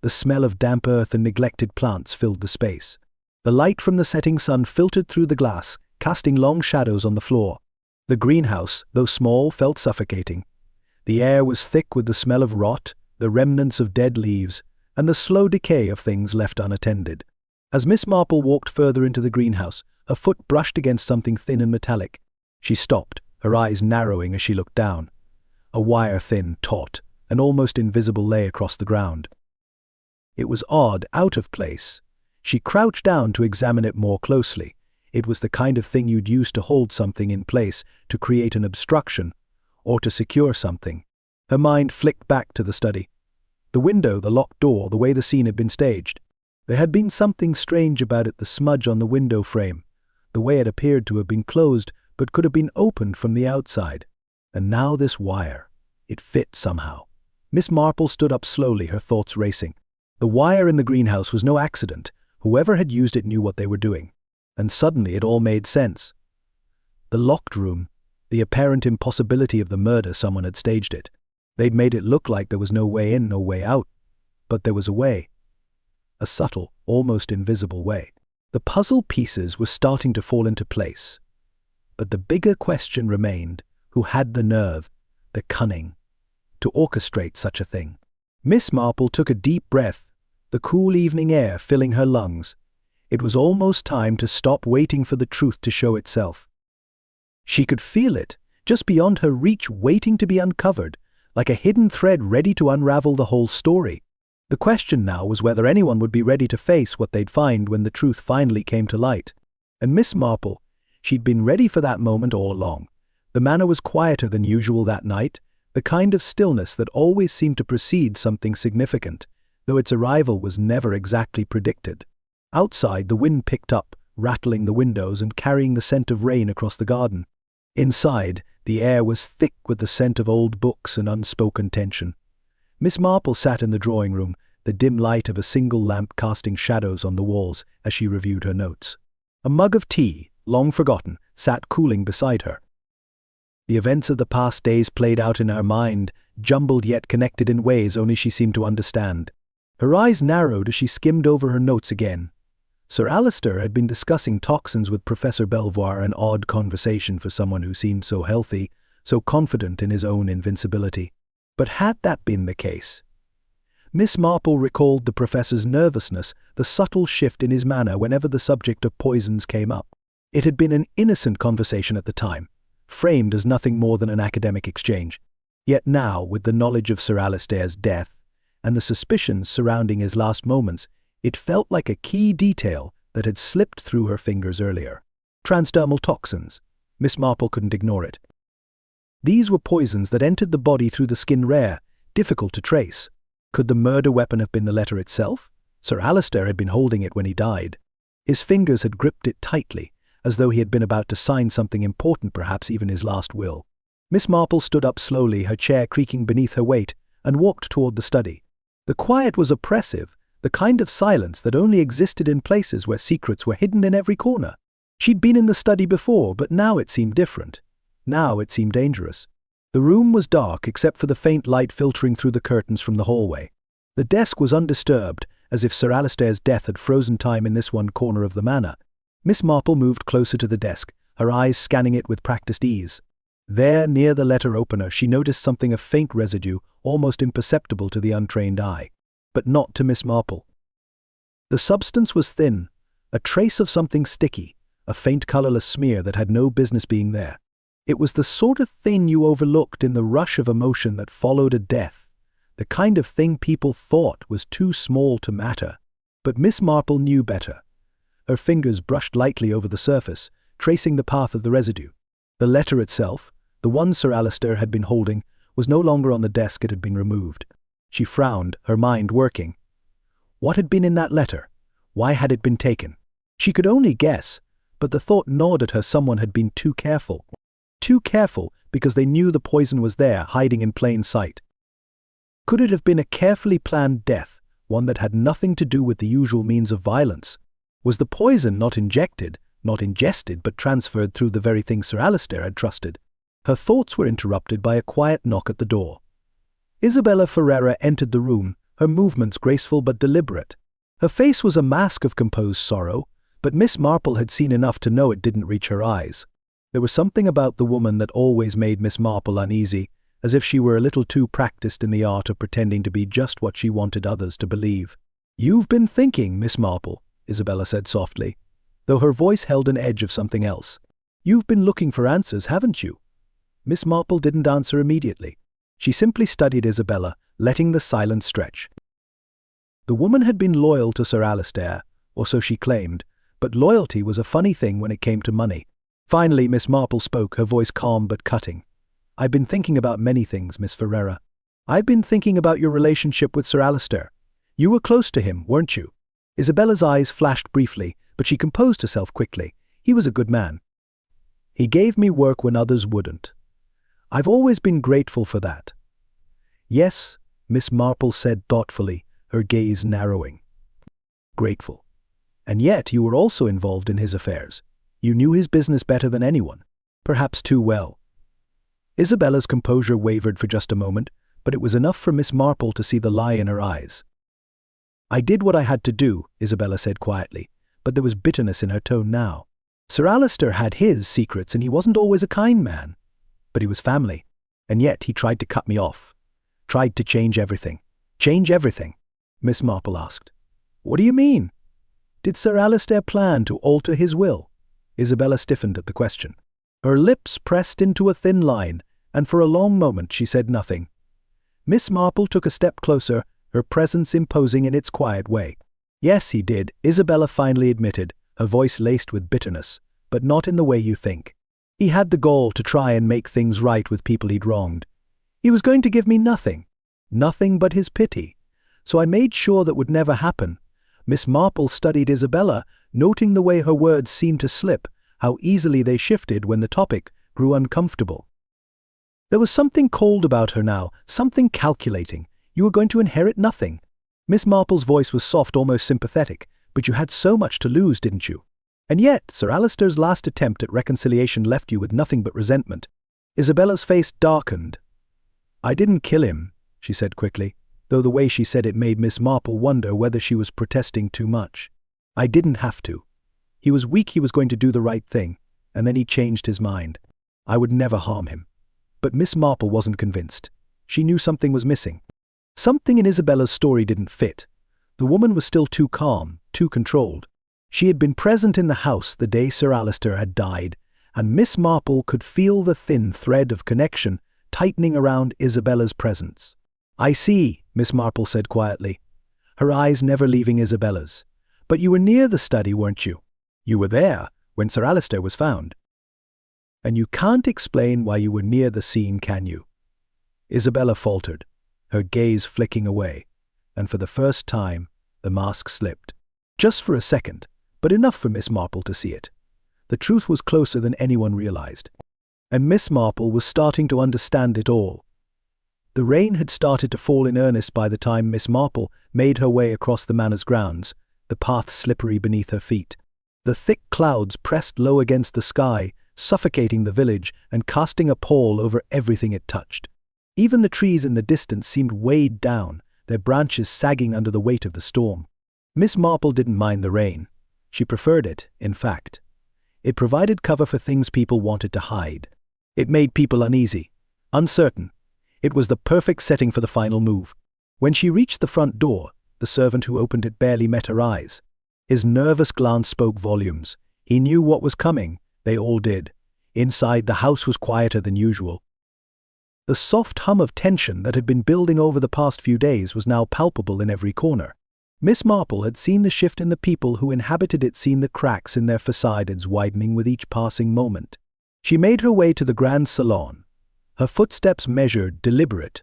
The smell of damp earth and neglected plants filled the space. The light from the setting sun filtered through the glass, casting long shadows on the floor. The greenhouse, though small, felt suffocating. The air was thick with the smell of rot, the remnants of dead leaves, and the slow decay of things left unattended. As Miss Marple walked further into the greenhouse, her foot brushed against something thin and metallic. She stopped, her eyes narrowing as she looked down. A wire-thin, taut, and almost invisible lay across the ground. It was odd, out of place. She crouched down to examine it more closely. It was the kind of thing you'd use to hold something in place, to create an obstruction, or to secure something. Her mind flicked back to the study. The window, the locked door, the way the scene had been staged. There had been something strange about it, the smudge on the window frame, the way it appeared to have been closed but could have been opened from the outside. And now this wire. It fit somehow. Miss Marple stood up slowly, her thoughts racing. The wire in the greenhouse was no accident. Whoever had used it knew what they were doing. And suddenly it all made sense. The locked room, the apparent impossibility of the murder, someone had staged it. They'd made it look like there was no way in, no way out. But there was a way. A subtle, almost invisible way. The puzzle pieces were starting to fall into place. But the bigger question remained, who had the nerve, the cunning, to orchestrate such a thing? Miss Marple took a deep breath, the cool evening air filling her lungs. It was almost time to stop waiting for the truth to show itself. She could feel it, just beyond her reach, waiting to be uncovered, like a hidden thread ready to unravel the whole story. The question now was whether anyone would be ready to face what they'd find when the truth finally came to light. And Miss Marple, she'd been ready for that moment all along. The manor was quieter than usual that night, the kind of stillness that always seemed to precede something significant, though its arrival was never exactly predicted. Outside, the wind picked up, rattling the windows and carrying the scent of rain across the garden. Inside, the air was thick with the scent of old books and unspoken tension. Miss Marple sat in the drawing room, the dim light of a single lamp casting shadows on the walls as she reviewed her notes. A mug of tea, long forgotten, sat cooling beside her. The events of the past days played out in her mind, jumbled yet connected in ways only she seemed to understand. Her eyes narrowed as she skimmed over her notes again. Sir Alistair had been discussing toxins with Professor Belvoir, an odd conversation for someone who seemed so healthy, so confident in his own invincibility. But had that been the case? Miss Marple recalled the professor's nervousness, the subtle shift in his manner whenever the subject of poisons came up. It had been an innocent conversation at the time, framed as nothing more than an academic exchange. Yet now, with the knowledge of Sir Alistair's death and the suspicions surrounding his last moments, it felt like a key detail that had slipped through her fingers earlier. Transdermal toxins. Miss Marple couldn't ignore it. These were poisons that entered the body through the skin, rare, difficult to trace. Could the murder weapon have been the letter itself? Sir Alistair had been holding it when he died. His fingers had gripped it tightly, as though he had been about to sign something important, perhaps even his last will. Miss Marple stood up slowly, her chair creaking beneath her weight, and walked toward the study. The quiet was oppressive, the kind of silence that only existed in places where secrets were hidden in every corner. She'd been in the study before, but now it seemed different. Now it seemed dangerous. The room was dark except for the faint light filtering through the curtains from the hallway. The desk was undisturbed, as if Sir Alistair's death had frozen time in this one corner of the manor. Miss Marple moved closer to the desk, her eyes scanning it with practiced ease. There, near the letter opener, she noticed something of faint residue, almost imperceptible to the untrained eye. But not to Miss Marple. The substance was thin, a trace of something sticky, a faint colorless smear that had no business being there. It was the sort of thing you overlooked in the rush of emotion that followed a death, the kind of thing people thought was too small to matter. But Miss Marple knew better. Her fingers brushed lightly over the surface, tracing the path of the residue. The letter itself, the one Sir Alistair had been holding, was no longer on the desk. It had been removed. She frowned, her mind working. What had been in that letter? Why had it been taken? She could only guess, but the thought gnawed at her. Someone had been too careful. Too careful because they knew the poison was there, hiding in plain sight. Could it have been a carefully planned death, one that had nothing to do with the usual means of violence? Was the poison not injected, not ingested, but transferred through the very thing Sir Alistair had trusted? Her thoughts were interrupted by a quiet knock at the door. Isabella Ferreira entered the room, her movements graceful but deliberate. Her face was a mask of composed sorrow, but Miss Marple had seen enough to know it didn't reach her eyes. There was something about the woman that always made Miss Marple uneasy, as if she were a little too practiced in the art of pretending to be just what she wanted others to believe. "You've been thinking, Miss Marple," Isabella said softly, though her voice held an edge of something else. "You've been looking for answers, haven't you?" Miss Marple didn't answer immediately. She simply studied Isabella, letting the silence stretch. The woman had been loyal to Sir Alistair, or so she claimed, but loyalty was a funny thing when it came to money. Finally, Miss Marple spoke, her voice calm but cutting. "I've been thinking about many things, Miss Ferreira. I've been thinking about your relationship with Sir Alistair. You were close to him, weren't you?" Isabella's eyes flashed briefly, but she composed herself quickly. "He was a good man. He gave me work when others wouldn't. I've always been grateful for that." "Yes," Miss Marple said thoughtfully, her gaze narrowing. "Grateful. And yet you were also involved in his affairs. You knew his business better than anyone, perhaps too well." Isabella's composure wavered for just a moment, but it was enough for Miss Marple to see the lie in her eyes. "I did what I had to do," Isabella said quietly, but there was bitterness in her tone now. "Sir Alistair had his secrets, and he wasn't always a kind man. But he was family, and yet he tried to cut me off. Tried to change everything." "Change everything?" Miss Marple asked. What do you mean? Did Sir Alistair plan to alter his will? Isabella stiffened at the question. Her lips pressed into a thin line, and for a long moment she said nothing. Miss Marple took a step closer, her presence imposing in its quiet way. Yes, he did, Isabella finally admitted, her voice laced with bitterness, but not in the way you think. He had the gall to try and make things right with people he'd wronged. He was going to give me nothing but his pity. So I made sure that would never happen. Miss Marple studied Isabella, noting the way her words seemed to slip, how easily they shifted when the topic grew uncomfortable. There was something cold about her now, something calculating. You were going to inherit nothing. Miss Marple's voice was soft, almost sympathetic, but you had so much to lose, didn't you? And yet, Sir Alistair's last attempt at reconciliation left you with nothing but resentment. Isabella's face darkened. I didn't kill him, she said quickly, though the way she said it made Miss Marple wonder whether she was protesting too much. I didn't have to. He was weak, he was going to do the right thing, and then he changed his mind. I would never harm him. But Miss Marple wasn't convinced. She knew something was missing. Something in Isabella's story didn't fit. The woman was still too calm, too controlled. She had been present in the house the day Sir Alistair had died, and Miss Marple could feel the thin thread of connection tightening around Isabella's presence. I see, Miss Marple said quietly, her eyes never leaving Isabella's. But you were near the study, weren't you? You were there when Sir Alistair was found. And you can't explain why you were near the scene, can you? Isabella faltered, her gaze flicking away, and for the first time, the mask slipped. Just for a second, but enough for Miss Marple to see it. The truth was closer than anyone realized. And Miss Marple was starting to understand it all. The rain had started to fall in earnest by the time Miss Marple made her way across the manor's grounds, the path slippery beneath her feet. The thick clouds pressed low against the sky, suffocating the village and casting a pall over everything it touched. Even the trees in the distance seemed weighed down, their branches sagging under the weight of the storm. Miss Marple didn't mind the rain. She preferred it, in fact. It provided cover for things people wanted to hide. It made people uneasy, uncertain. It was the perfect setting for the final move. When she reached the front door, the servant who opened it barely met her eyes. His nervous glance spoke volumes. He knew what was coming. They all did. Inside, the house was quieter than usual. The soft hum of tension that had been building over the past few days was now palpable in every corner. Miss Marple had seen the shift in the people who inhabited it, seen the cracks in their facades widening with each passing moment. She made her way to the grand salon, her footsteps measured, deliberate.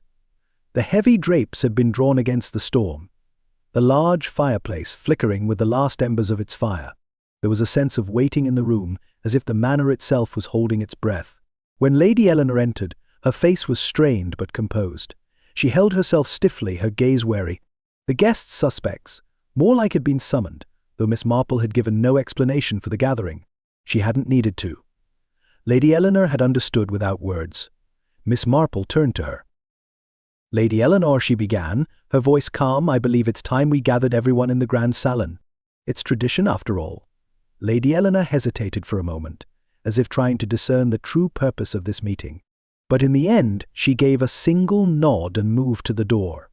The heavy drapes had been drawn against the storm, the large fireplace flickering with the last embers of its fire. There was a sense of waiting in the room, as if the manor itself was holding its breath. When Lady Eleanor entered, her face was strained but composed. She held herself stiffly, her gaze wary. The guests suspects, more like had been summoned, though Miss Marple had given no explanation for the gathering. She hadn't needed to. Lady Eleanor had understood without words. Miss Marple turned to her. Lady Eleanor, she began, her voice calm, I believe it's time we gathered everyone in the grand salon. It's tradition, after all. Lady Eleanor hesitated for a moment, as if trying to discern the true purpose of this meeting. But in the end, she gave a single nod and moved to the door.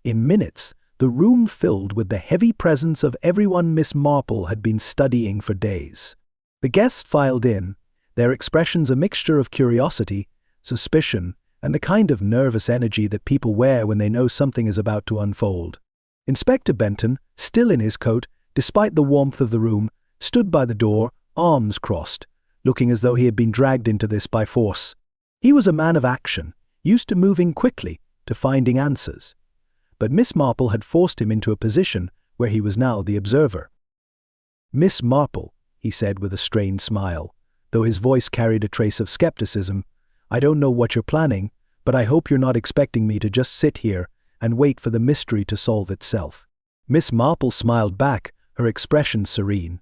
In minutes, the room filled with the heavy presence of everyone Miss Marple had been studying for days. The guests filed in, their expressions a mixture of curiosity, suspicion, and the kind of nervous energy that people wear when they know something is about to unfold. Inspector Benton, still in his coat, despite the warmth of the room, stood by the door, arms crossed, looking as though he had been dragged into this by force. He was a man of action, used to moving quickly, to finding answers. But Miss Marple had forced him into a position where he was now the observer. Miss Marple, he said with a strained smile, though his voice carried a trace of skepticism, I don't know what you're planning, but I hope you're not expecting me to just sit here and wait for the mystery to solve itself. Miss Marple smiled back, her expression serene.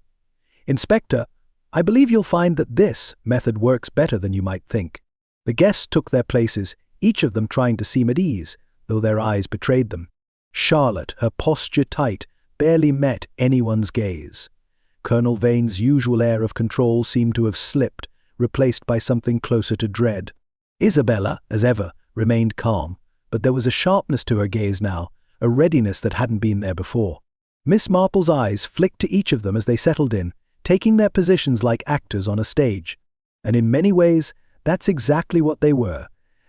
Inspector, I believe you'll find that this method works better than you might think. The guests took their places, each of them trying to seem at ease, though their eyes betrayed them. Charlotte, her posture tight, barely met anyone's gaze. Colonel Vane's usual air of control seemed to have slipped, replaced by something closer to dread. Isabella, as ever, remained calm, but there was a sharpness to her gaze now, a readiness that hadn't been there before. Miss Marple's eyes flicked to each of them as they settled in, taking their positions like actors on a stage. And in many ways, that's exactly what they were.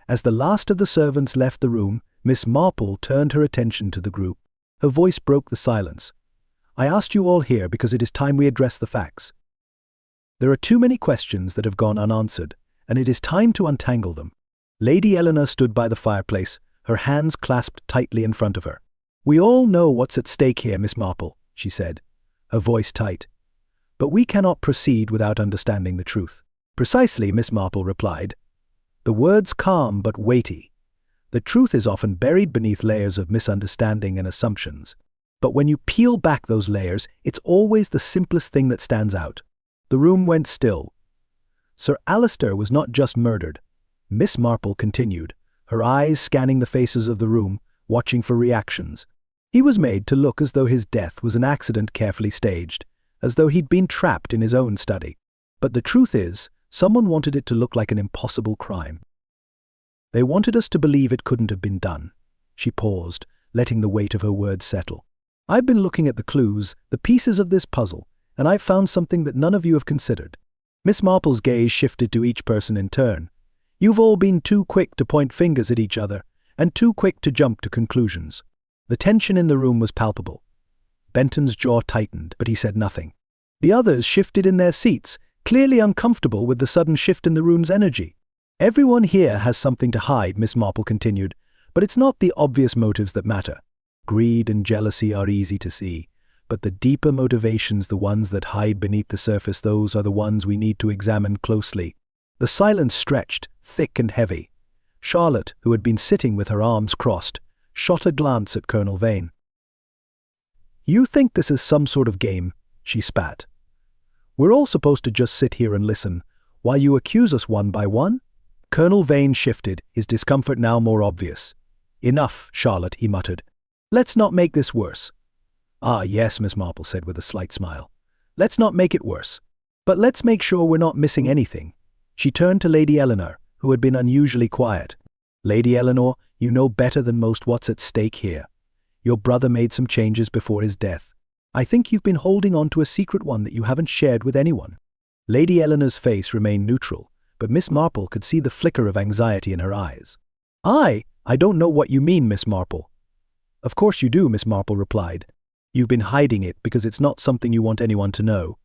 As the last of the servants left the room, Miss Marple turned her attention to the group. Her voice broke the silence. "I asked you all here because it is time we address the facts. There are too many questions that have gone unanswered, and it is time to untangle them." Lady Eleanor stood by the fireplace, her hands clasped tightly in front of her. "We all know what's at stake here, Miss Marple," she said, her voice tight. "But we cannot proceed without understanding the truth." "Precisely," Miss Marple replied. The words calm but weighty. The truth is often buried beneath layers of misunderstanding and assumptions. But when you peel back those layers, it's always the simplest thing that stands out. The room went still. Sir Alistair was not just murdered. Miss Marple continued, her eyes scanning the faces of the room, watching for reactions. He was made to look as though his death was an accident carefully staged, as though he'd been trapped in his own study. But the truth is, someone wanted it to look like an impossible crime. They wanted us to believe it couldn't have been done. She paused, letting the weight of her words settle. "I've been looking at the clues, the pieces of this puzzle, and I've found something that none of you have considered." Miss Marple's gaze shifted to each person in turn. "You've all been too quick to point fingers at each other, and too quick to jump to conclusions." The tension in the room was palpable. Benton's jaw tightened, but he said nothing. The others shifted in their seats, clearly uncomfortable with the sudden shift in the room's energy. "Everyone here has something to hide," Miss Marple continued, "but it's not the obvious motives that matter. Greed and jealousy are easy to see, but the deeper motivations, the ones that hide beneath the surface, those are the ones we need to examine closely." The silence stretched, thick and heavy. Charlotte, who had been sitting with her arms crossed, shot a glance at Colonel Vane. "You think this is some sort of game?" she spat. "We're all supposed to just sit here and listen, while you accuse us one by one?" Colonel Vane shifted, his discomfort now more obvious. "Enough, Charlotte," he muttered. "Let's not make this worse." "Ah, yes," Miss Marple said with a slight smile. "Let's not make it worse. But let's make sure we're not missing anything." She turned to Lady Eleanor, who had been unusually quiet. "Lady Eleanor, you know better than most what's at stake here. Your brother made some changes before his death. I think you've been holding on to a secret one that you haven't shared with anyone." Lady Eleanor's face remained neutral, but Miss Marple could see the flicker of anxiety in her eyes. I don't know what you mean, Miss Marple." "Of course you do," Miss Marple replied. "You've been hiding it because it's not something you want anyone to know."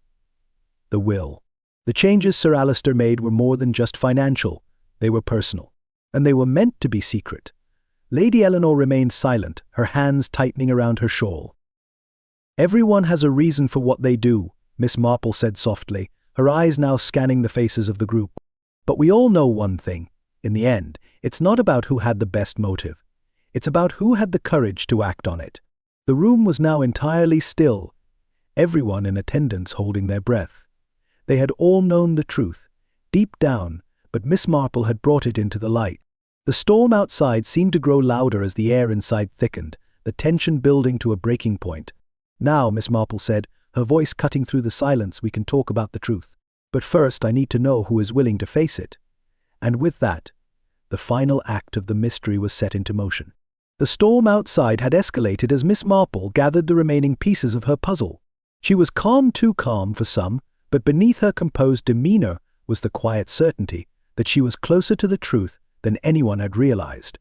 The will. The changes Sir Alistair made were more than just financial. They were personal. And they were meant to be secret. Lady Eleanor remained silent, her hands tightening around her shawl. "Everyone has a reason for what they do," Miss Marple said softly, her eyes now scanning the faces of the group. "But we all know one thing. In the end, it's not about who had the best motive. It's about who had the courage to act on it." The room was now entirely still, everyone in attendance holding their breath. They had all known the truth, deep down, but Miss Marple had brought it into the light. The storm outside seemed to grow louder as the air inside thickened, the tension building to a breaking point. "Now," Miss Marple said, her voice cutting through the silence, "we can talk about the truth. But first I need to know who is willing to face it." And with that, the final act of the mystery was set into motion. The storm outside had escalated as Miss Marple gathered the remaining pieces of her puzzle. She was calm, too calm for some, but beneath her composed demeanor was the quiet certainty that she was closer to the truth than anyone had realized.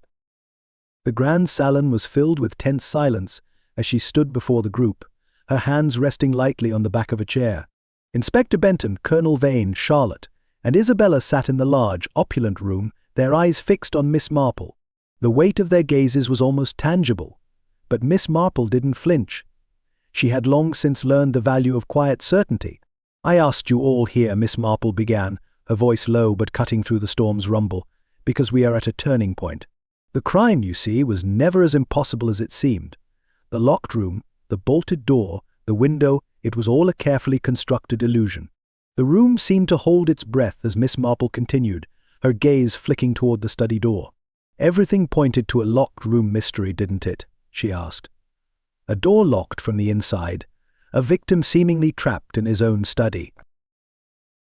The grand salon was filled with tense silence as she stood before the group, her hands resting lightly on the back of a chair. Inspector Benton, Colonel Vane, Charlotte, and Isabella sat in the large, opulent room, their eyes fixed on Miss Marple. The weight of their gazes was almost tangible, but Miss Marple didn't flinch. She had long since learned the value of quiet certainty. "I asked you all here," Miss Marple began, her voice low but cutting through the storm's rumble, "because we are at a turning point. The crime, you see, was never as impossible as it seemed. The locked room, the bolted door, the window, it was all a carefully constructed illusion." The room seemed to hold its breath as Miss Marple continued, her gaze flicking toward the study door. "Everything pointed to a locked room mystery, didn't it?" she asked. "A door locked from the inside, a victim seemingly trapped in his own study.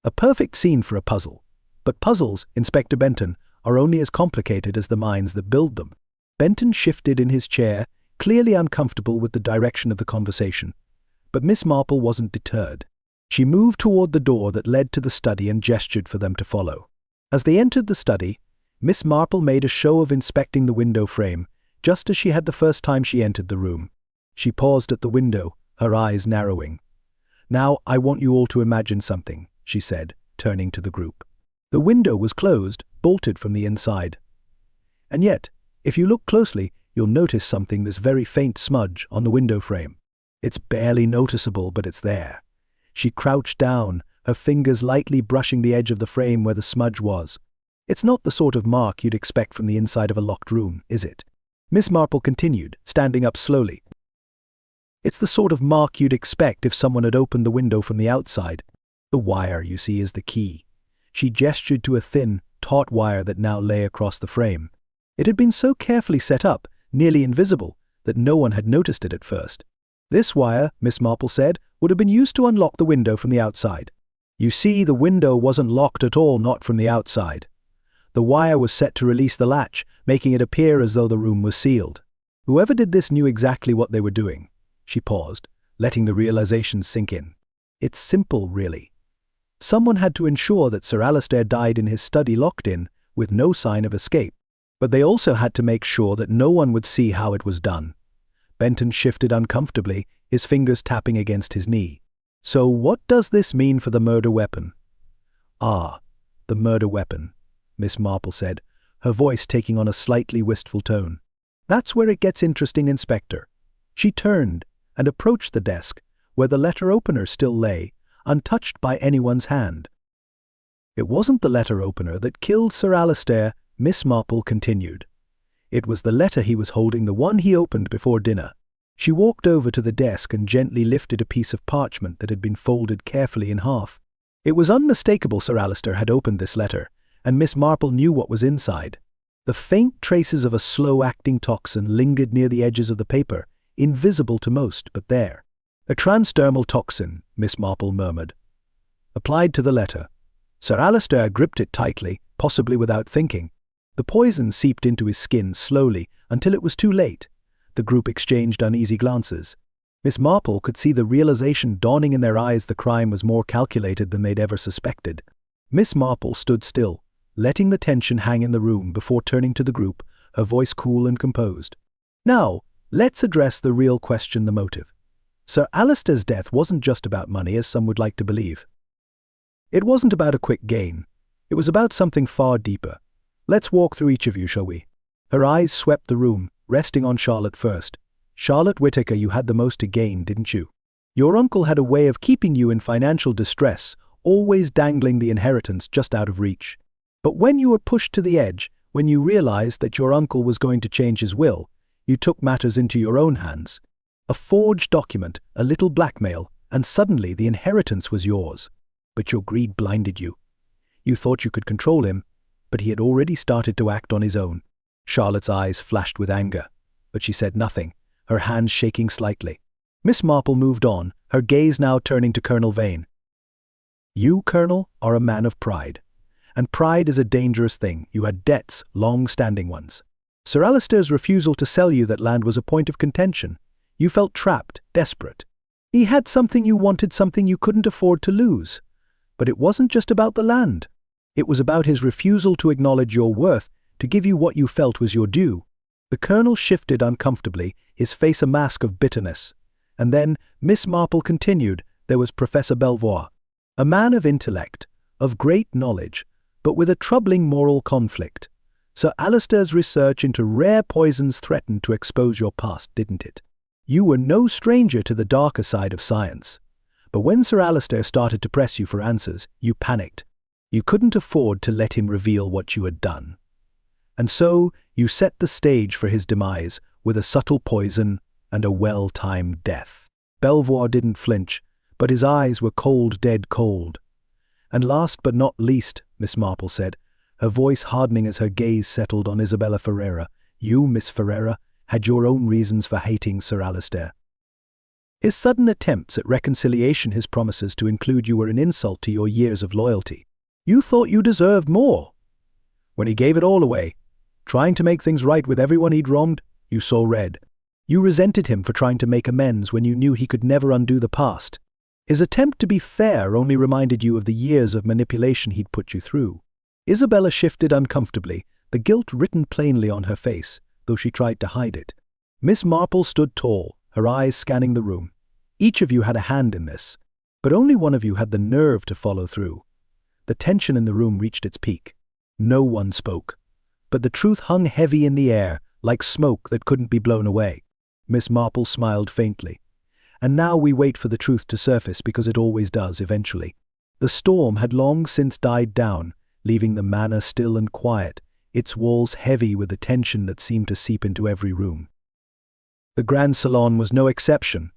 A perfect scene for a puzzle. But puzzles, Inspector Benton, are only as complicated as the minds that build them." Benton shifted in his chair, clearly uncomfortable with the direction of the conversation. But Miss Marple wasn't deterred. She moved toward the door that led to the study and gestured for them to follow. As they entered the study, Miss Marple made a show of inspecting the window frame, just as she had the first time she entered the room. She paused at the window, her eyes narrowing. "Now, I want you all to imagine something," she said, turning to the group. The window was closed, bolted from the inside. And yet, if you look closely, you'll notice something, this very faint smudge on the window frame. It's barely noticeable, but it's there. She crouched down, her fingers lightly brushing the edge of the frame where the smudge was. It's not the sort of mark you'd expect from the inside of a locked room, is it? Miss Marple continued, standing up slowly. It's the sort of mark you'd expect if someone had opened the window from the outside. The wire, you see, is the key. She gestured to a thin, taut wire that now lay across the frame. It had been so carefully set up, nearly invisible, that no one had noticed it at first. This wire, Miss Marple said, would have been used to unlock the window from the outside. You see, the window wasn't locked at all, not from the outside. The wire was set to release the latch, making it appear as though the room was sealed. Whoever did this knew exactly what they were doing. She paused, letting the realization sink in. It's simple, really. Someone had to ensure that Sir Alistair died in his study locked in, with no sign of escape. But they also had to make sure that no one would see how it was done. Benton shifted uncomfortably, his fingers tapping against his knee. So what does this mean for the murder weapon? "Ah, the murder weapon," Miss Marple said, her voice taking on a slightly wistful tone. "That's where it gets interesting, Inspector." She turned and approached the desk, where the letter opener still lay, untouched by anyone's hand. "It wasn't the letter opener that killed Sir Alistair," Miss Marple continued. "It was the letter he was holding, the one he opened before dinner." She walked over to the desk and gently lifted a piece of parchment that had been folded carefully in half. It was unmistakable Sir Alistair had opened this letter, and Miss Marple knew what was inside. The faint traces of a slow-acting toxin lingered near the edges of the paper, invisible to most, but there. "A transdermal toxin," Miss Marple murmured. "Applied to the letter." Sir Alistair gripped it tightly, possibly without thinking. The poison seeped into his skin slowly until it was too late. The group exchanged uneasy glances. Miss Marple could see the realization dawning in their eyes. The crime was more calculated than they'd ever suspected. Miss Marple stood still, letting the tension hang in the room before turning to the group, her voice cool and composed. "Now, let's address the real question, the motive. Sir Alistair's death wasn't just about money, as some would like to believe. It wasn't about a quick gain. It was about something far deeper. Let's walk through each of you, shall we?" Her eyes swept the room, resting on Charlotte first. "Charlotte Whittaker, you had the most to gain, didn't you? Your uncle had a way of keeping you in financial distress, always dangling the inheritance just out of reach. But when you were pushed to the edge, when you realized that your uncle was going to change his will, you took matters into your own hands. A forged document, a little blackmail, and suddenly the inheritance was yours. But your greed blinded you. You thought you could control him, but he had already started to act on his own." Charlotte's eyes flashed with anger, but she said nothing, her hands shaking slightly. Miss Marple moved on, her gaze now turning to Colonel Vane. "You, Colonel, are a man of pride. And pride is a dangerous thing. You had debts, long-standing ones. Sir Alistair's refusal to sell you that land was a point of contention. You felt trapped, desperate. He had something you wanted, something you couldn't afford to lose. But it wasn't just about the land. It was about his refusal to acknowledge your worth, to give you what you felt was your due." The Colonel shifted uncomfortably, his face a mask of bitterness. And then, Miss Marple continued, there was Professor Belvoir. A man of intellect, of great knowledge, but with a troubling moral conflict. Sir Alistair's research into rare poisons threatened to expose your past, didn't it? You were no stranger to the darker side of science. But when Sir Alistair started to press you for answers, you panicked. You couldn't afford to let him reveal what you had done. And so, you set the stage for his demise with a subtle poison and a well-timed death. Belvoir didn't flinch, but his eyes were cold, dead cold. "And last but not least," Miss Marple said, her voice hardening as her gaze settled on Isabella Ferreira, "you, Miss Ferreira, had your own reasons for hating Sir Alistair. His sudden attempts at reconciliation, his promises to include you were an insult to your years of loyalty. You thought you deserved more. When he gave it all away, trying to make things right with everyone he'd wronged, you saw red. You resented him for trying to make amends when you knew he could never undo the past. His attempt to be fair only reminded you of the years of manipulation he'd put you through. Isabella shifted uncomfortably, the guilt written plainly on her face, though she tried to hide it. Miss Marple stood tall, her eyes scanning the room. Each of you had a hand in this, but only one of you had the nerve to follow through. The tension in the room reached its peak. No one spoke, but the truth hung heavy in the air, like smoke that couldn't be blown away. Miss Marple smiled faintly. And now we wait for the truth to surface because it always does eventually. The storm had long since died down, leaving the manor still and quiet, its walls heavy with the tension that seemed to seep into every room. The grand salon was no exception.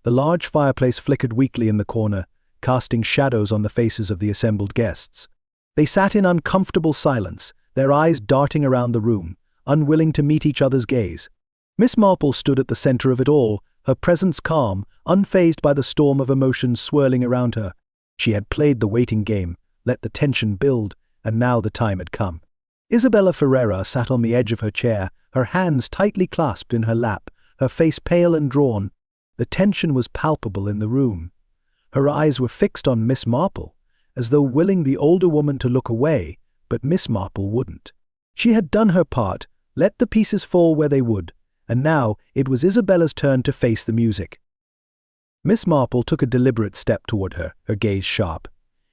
The large fireplace flickered weakly in the corner, casting shadows on the faces of the assembled guests. They sat in uncomfortable silence, their eyes darting around the room, unwilling to meet each other's gaze. Miss Marple stood at the center of it all, her presence calm, unfazed by the storm of emotions swirling around her. She had played the waiting game, let the tension build, and now the time had come. Isabella Ferreira sat on the edge of her chair, her hands tightly clasped in her lap, her face pale and drawn. The tension was palpable in the room. Her eyes were fixed on Miss Marple, as though willing the older woman to look away, but Miss Marple wouldn't. She had done her part, let the pieces fall where they would, and now it was Isabella's turn to face the music. Miss Marple took a deliberate step toward her, her gaze sharp.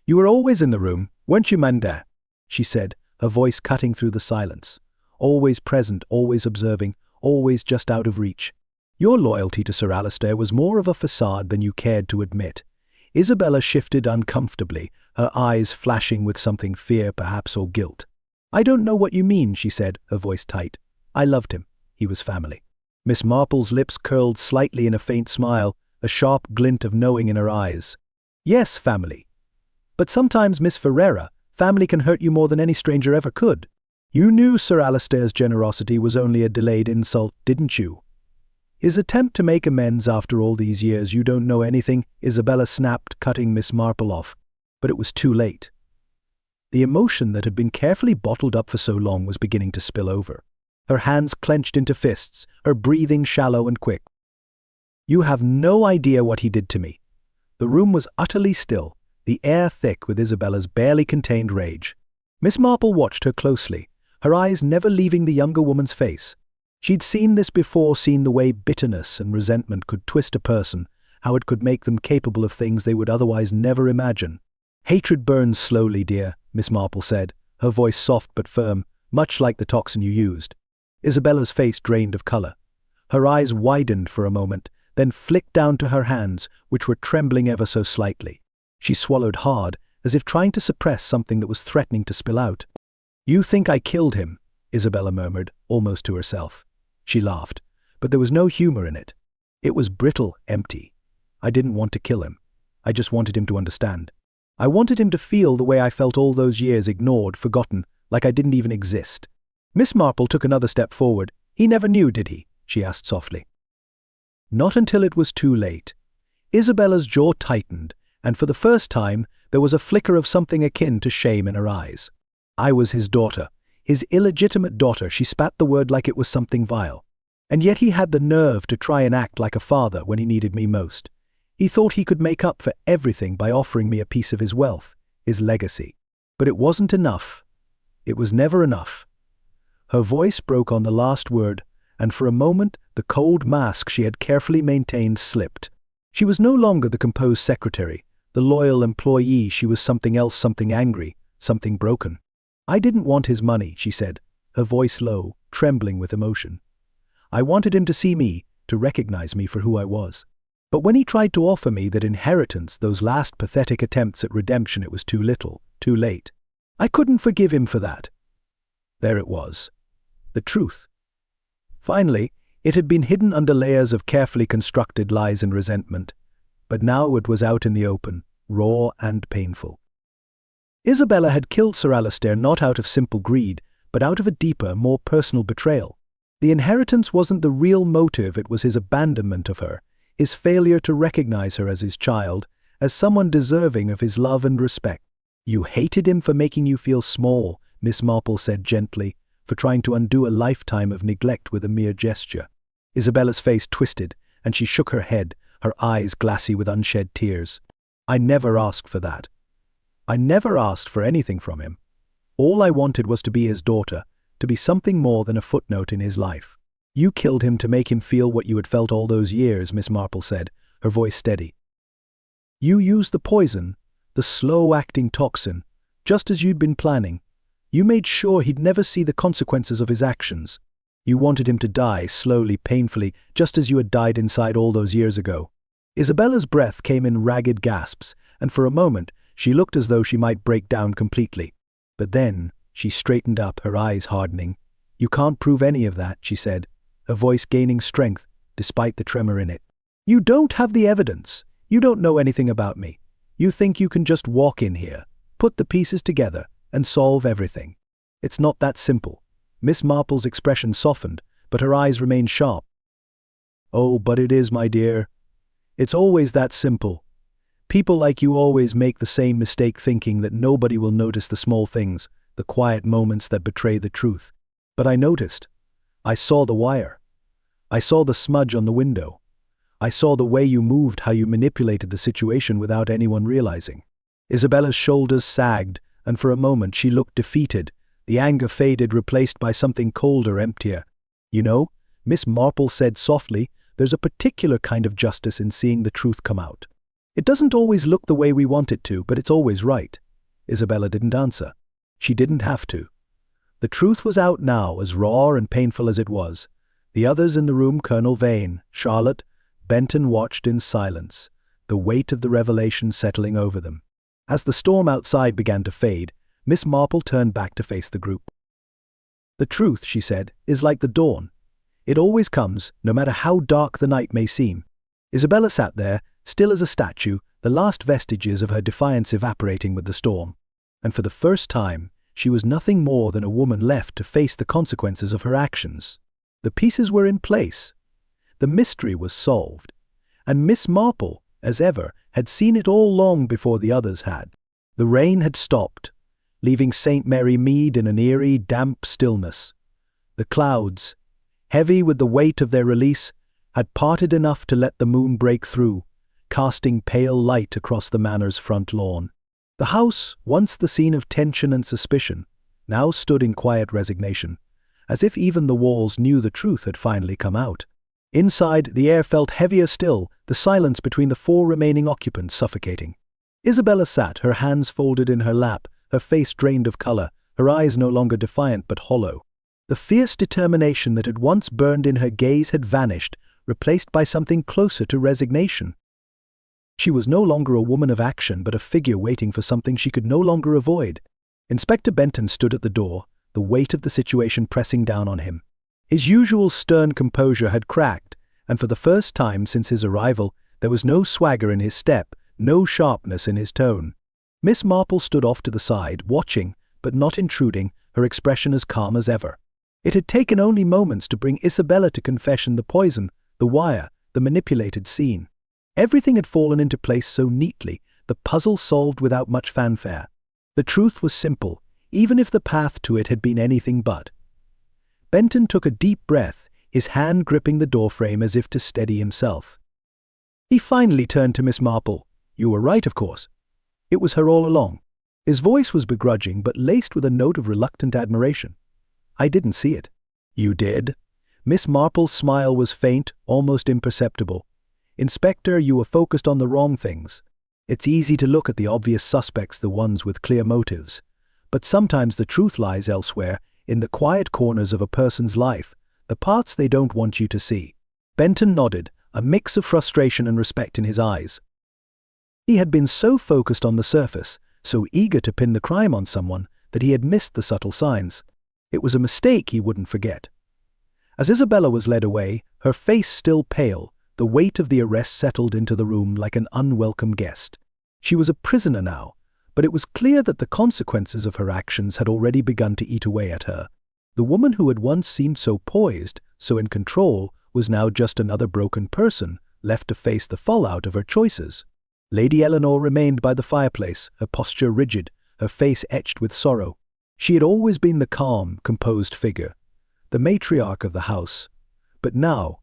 "You were always in the room, weren't you, Manda?" she said, her voice cutting through the silence. Always present, always observing, always just out of reach. Your loyalty to Sir Alistair was more of a facade than you cared to admit. Isabella shifted uncomfortably, her eyes flashing with something fear perhaps or guilt. "I don't know what you mean," she said, her voice tight. "I loved him. He was family." Miss Marple's lips curled slightly in a faint smile, a sharp glint of knowing in her eyes. "Yes, family. But sometimes, Miss Ferreira, family can hurt you more than any stranger ever could. You knew Sir Alistair's generosity was only a delayed insult, didn't you? His attempt to make amends after all these years, you don't know anything," Isabella snapped, cutting Miss Marple off. But it was too late. The emotion that had been carefully bottled up for so long was beginning to spill over. Her hands clenched into fists, her breathing shallow and quick. "You have no idea what he did to me." The room was utterly still, the air thick with Isabella's barely contained rage. Miss Marple watched her closely, her eyes never leaving the younger woman's face. She'd seen this before, seen the way bitterness and resentment could twist a person, how it could make them capable of things they would otherwise never imagine. "Hatred burns slowly, dear," Miss Marple said, her voice soft but firm, much like the toxin you used. Isabella's face drained of color. Her eyes widened for a moment, then flicked down to her hands, which were trembling ever so slightly. She swallowed hard, as if trying to suppress something that was threatening to spill out. "You think I killed him," Isabella murmured, almost to herself. She laughed, but there was no humor in it. It was brittle, empty. "I didn't want to kill him. I just wanted him to understand. I wanted him to feel the way I felt all those years, ignored, forgotten, like I didn't even exist." Miss Marple took another step forward. "He never knew, did he?" she asked softly. Not until it was too late. Isabella's jaw tightened, and for the first time there was a flicker of something akin to shame in her eyes. "I was his daughter, his illegitimate daughter," she spat the word like it was something vile. "And yet he had the nerve to try and act like a father when he needed me most. He thought he could make up for everything by offering me a piece of his wealth, his legacy. But it wasn't enough. It was never enough." Her voice broke on the last word, and for a moment the cold mask she had carefully maintained slipped. She was no longer the composed secretary, the loyal employee. She was something else, something angry, something broken. "I didn't want his money," she said, her voice low, trembling with emotion. "I wanted him to see me, to recognize me for who I was. But when he tried to offer me that inheritance, those last pathetic attempts at redemption, it was too little, too late. I couldn't forgive him for that." There it was. The truth. Finally, it had been hidden under layers of carefully constructed lies and resentment, but now it was out in the open, raw and painful. Isabella had killed Sir Alistair not out of simple greed, but out of a deeper, more personal betrayal. The inheritance wasn't the real motive, it was his abandonment of her, his failure to recognize her as his child, as someone deserving of his love and respect. "You hated him for making you feel small," Miss Marple said gently, "for trying to undo a lifetime of neglect with a mere gesture. Isabella's face twisted, and she shook her head, her eyes glassy with unshed tears. I never asked for that. I never asked for anything from him. All I wanted was to be his daughter, to be something more than a footnote in his life. You killed him to make him feel what you had felt all those years, Miss Marple said, her voice steady. You used the poison, the slow-acting toxin, just as you'd been planning. You made sure he'd never see the consequences of his actions. You wanted him to die slowly, painfully, just as you had died inside all those years ago. Isabella's breath came in ragged gasps, and for a moment she looked as though she might break down completely. But then she straightened up, her eyes hardening. You can't prove any of that, she said, her voice gaining strength despite the tremor in it. You don't have the evidence. You don't know anything about me. You think you can just walk in here, put the pieces together, and solve everything. It's not that simple. Miss Marple's expression softened, but her eyes remained sharp. Oh, but it is, my dear. It's always that simple. People like you always make the same mistake, thinking that nobody will notice the small things, the quiet moments that betray the truth. But I noticed. I saw the wire. I saw the smudge on the window. I saw the way you moved, how you manipulated the situation without anyone realizing. Isabella's shoulders sagged, and for a moment she looked defeated. The anger faded, replaced by something colder, emptier. You know, Miss Marple said softly, there's a particular kind of justice in seeing the truth come out. It doesn't always look the way we want it to, but it's always right. Isabella didn't answer. She didn't have to. The truth was out now, as raw and painful as it was. The others in the room, Colonel Vane, Charlotte, Benton, watched in silence, the weight of the revelation settling over them. As the storm outside began to fade, Miss Marple turned back to face the group. The truth, she said, is like the dawn. It always comes, no matter how dark the night may seem. Isabella sat there, still as a statue, the last vestiges of her defiance evaporating with the storm. And for the first time, she was nothing more than a woman left to face the consequences of her actions. The pieces were in place. The mystery was solved. And Miss Marple, as ever, had seen it all long before the others had. The rain had stopped, leaving St. Mary Mead in an eerie, damp stillness. The clouds, heavy with the weight of their release, had parted enough to let the moon break through, casting pale light across the manor's front lawn. The house, once the scene of tension and suspicion, now stood in quiet resignation, as if even the walls knew the truth had finally come out. Inside, the air felt heavier still, the silence between the four remaining occupants suffocating. Isabella sat, her hands folded in her lap, her face drained of color, her eyes no longer defiant but hollow. The fierce determination that had once burned in her gaze had vanished, replaced by something closer to resignation. She was no longer a woman of action, but a figure waiting for something she could no longer avoid. Inspector Benton stood at the door, the weight of the situation pressing down on him. His usual stern composure had cracked, and for the first time since his arrival, there was no swagger in his step, no sharpness in his tone. Miss Marple stood off to the side, watching, but not intruding, her expression as calm as ever. It had taken only moments to bring Isabella to confession, the poison, the wire, the manipulated scene. Everything had fallen into place so neatly, the puzzle solved without much fanfare. The truth was simple, even if the path to it had been anything but. Benton took a deep breath, his hand gripping the doorframe as if to steady himself. He finally turned to Miss Marple. You were right, of course. It was her all along. His voice was begrudging, but laced with a note of reluctant admiration. I didn't see it. You did? Miss Marple's smile was faint, almost imperceptible. Inspector, you were focused on the wrong things. It's easy to look at the obvious suspects, the ones with clear motives. But sometimes the truth lies elsewhere, in the quiet corners of a person's life, the parts they don't want you to see. Benton nodded, a mix of frustration and respect in his eyes. He had been so focused on the surface, so eager to pin the crime on someone, that he had missed the subtle signs. It was a mistake he wouldn't forget. As Isabella was led away, her face still pale, the weight of the arrest settled into the room like an unwelcome guest. She was a prisoner now, but it was clear that the consequences of her actions had already begun to eat away at her. The woman who had once seemed so poised, so in control, was now just another broken person, left to face the fallout of her choices. Lady Eleanor remained by the fireplace, her posture rigid, her face etched with sorrow. She had always been the calm, composed figure, the matriarch of the house. But now,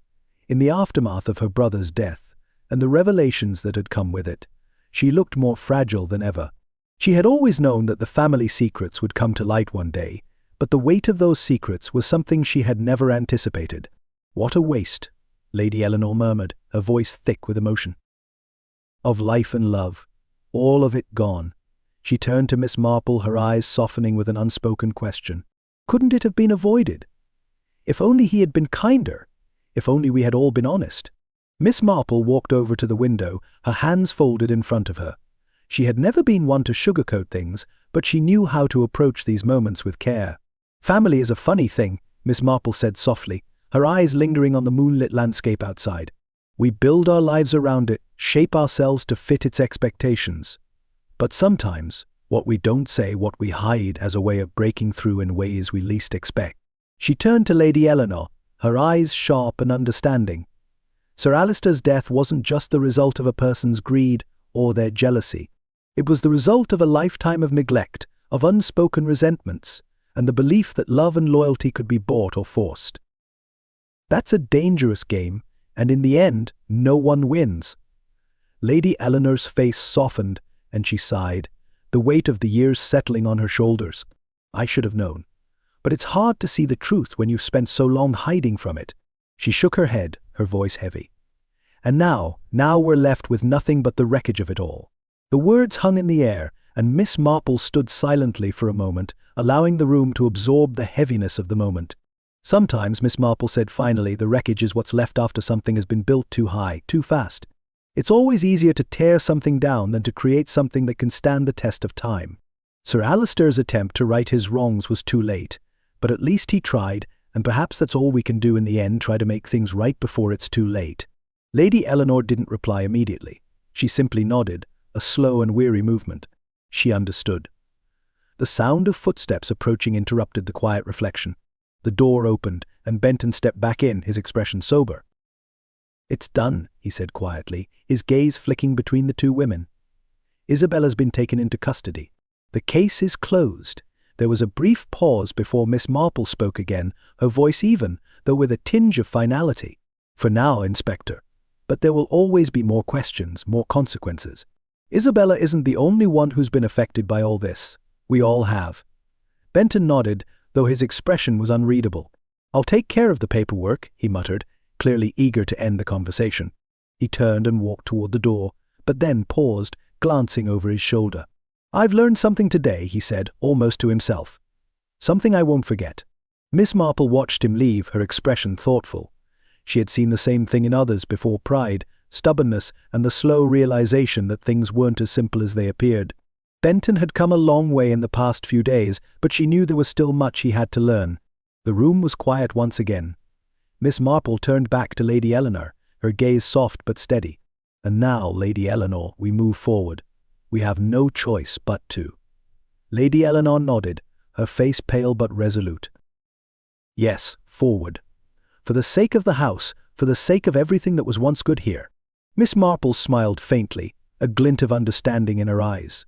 In the aftermath of her brother's death, and the revelations that had come with it, she looked more fragile than ever. She had always known that the family secrets would come to light one day, but the weight of those secrets was something she had never anticipated. "What a waste," Lady Eleanor murmured, her voice thick with emotion. "Of life and love, all of it gone." She turned to Miss Marple, her eyes softening with an unspoken question. "Couldn't it have been avoided? If only he had been kinder. If only we had all been honest." Miss Marple walked over to the window, her hands folded in front of her. She had never been one to sugarcoat things, but she knew how to approach these moments with care. "Family is a funny thing," Miss Marple said softly, her eyes lingering on the moonlit landscape outside. "We build our lives around it, shape ourselves to fit its expectations. But sometimes, what we don't say, what we hide, has a way of breaking through in ways we least expect." She turned to Lady Eleanor, her eyes sharp and understanding. Sir Alister's death wasn't just the result of a person's greed or their jealousy. It was the result of a lifetime of neglect, of unspoken resentments, and the belief that love and loyalty could be bought or forced. That's a dangerous game, and in the end, no one wins. Lady Eleanor's face softened, and she sighed, the weight of the years settling on her shoulders. "I should have known. But it's hard to see the truth when you've spent so long hiding from it." She shook her head, her voice heavy. "And now we're left with nothing but the wreckage of it all." The words hung in the air, and Miss Marple stood silently for a moment, allowing the room to absorb the heaviness of the moment. "Sometimes," Miss Marple said finally, "the wreckage is what's left after something has been built too high, too fast. It's always easier to tear something down than to create something that can stand the test of time." Sir Alister's attempt to right his wrongs was too late, but at least he tried, and perhaps that's all we can do in the end, try to make things right before it's too late. Lady Eleanor didn't reply immediately. She simply nodded, a slow and weary movement. She understood. The sound of footsteps approaching interrupted the quiet reflection. The door opened, and Benton stepped back in, his expression sober. "It's done," he said quietly, his gaze flicking between the two women. "Isabella's been taken into custody. The case is closed." There was a brief pause before Miss Marple spoke again, her voice even, though with a tinge of finality. "For now, Inspector. But there will always be more questions, more consequences. Isabella isn't the only one who's been affected by all this. We all have." Benton nodded, though his expression was unreadable. "I'll take care of the paperwork," he muttered, clearly eager to end the conversation. He turned and walked toward the door, but then paused, glancing over his shoulder. "I've learned something today," he said, almost to himself. "Something I won't forget." Miss Marple watched him leave, her expression thoughtful. She had seen the same thing in others before: pride, stubbornness, and the slow realization that things weren't as simple as they appeared. Benton had come a long way in the past few days, but she knew there was still much he had to learn. The room was quiet once again. Miss Marple turned back to Lady Eleanor, her gaze soft but steady. "And now, Lady Eleanor, we move forward. We have no choice but to." Lady Eleanor nodded, her face pale but resolute. "Yes, forward. For the sake of the house, for the sake of everything that was once good here." Miss Marple smiled faintly, a glint of understanding in her eyes.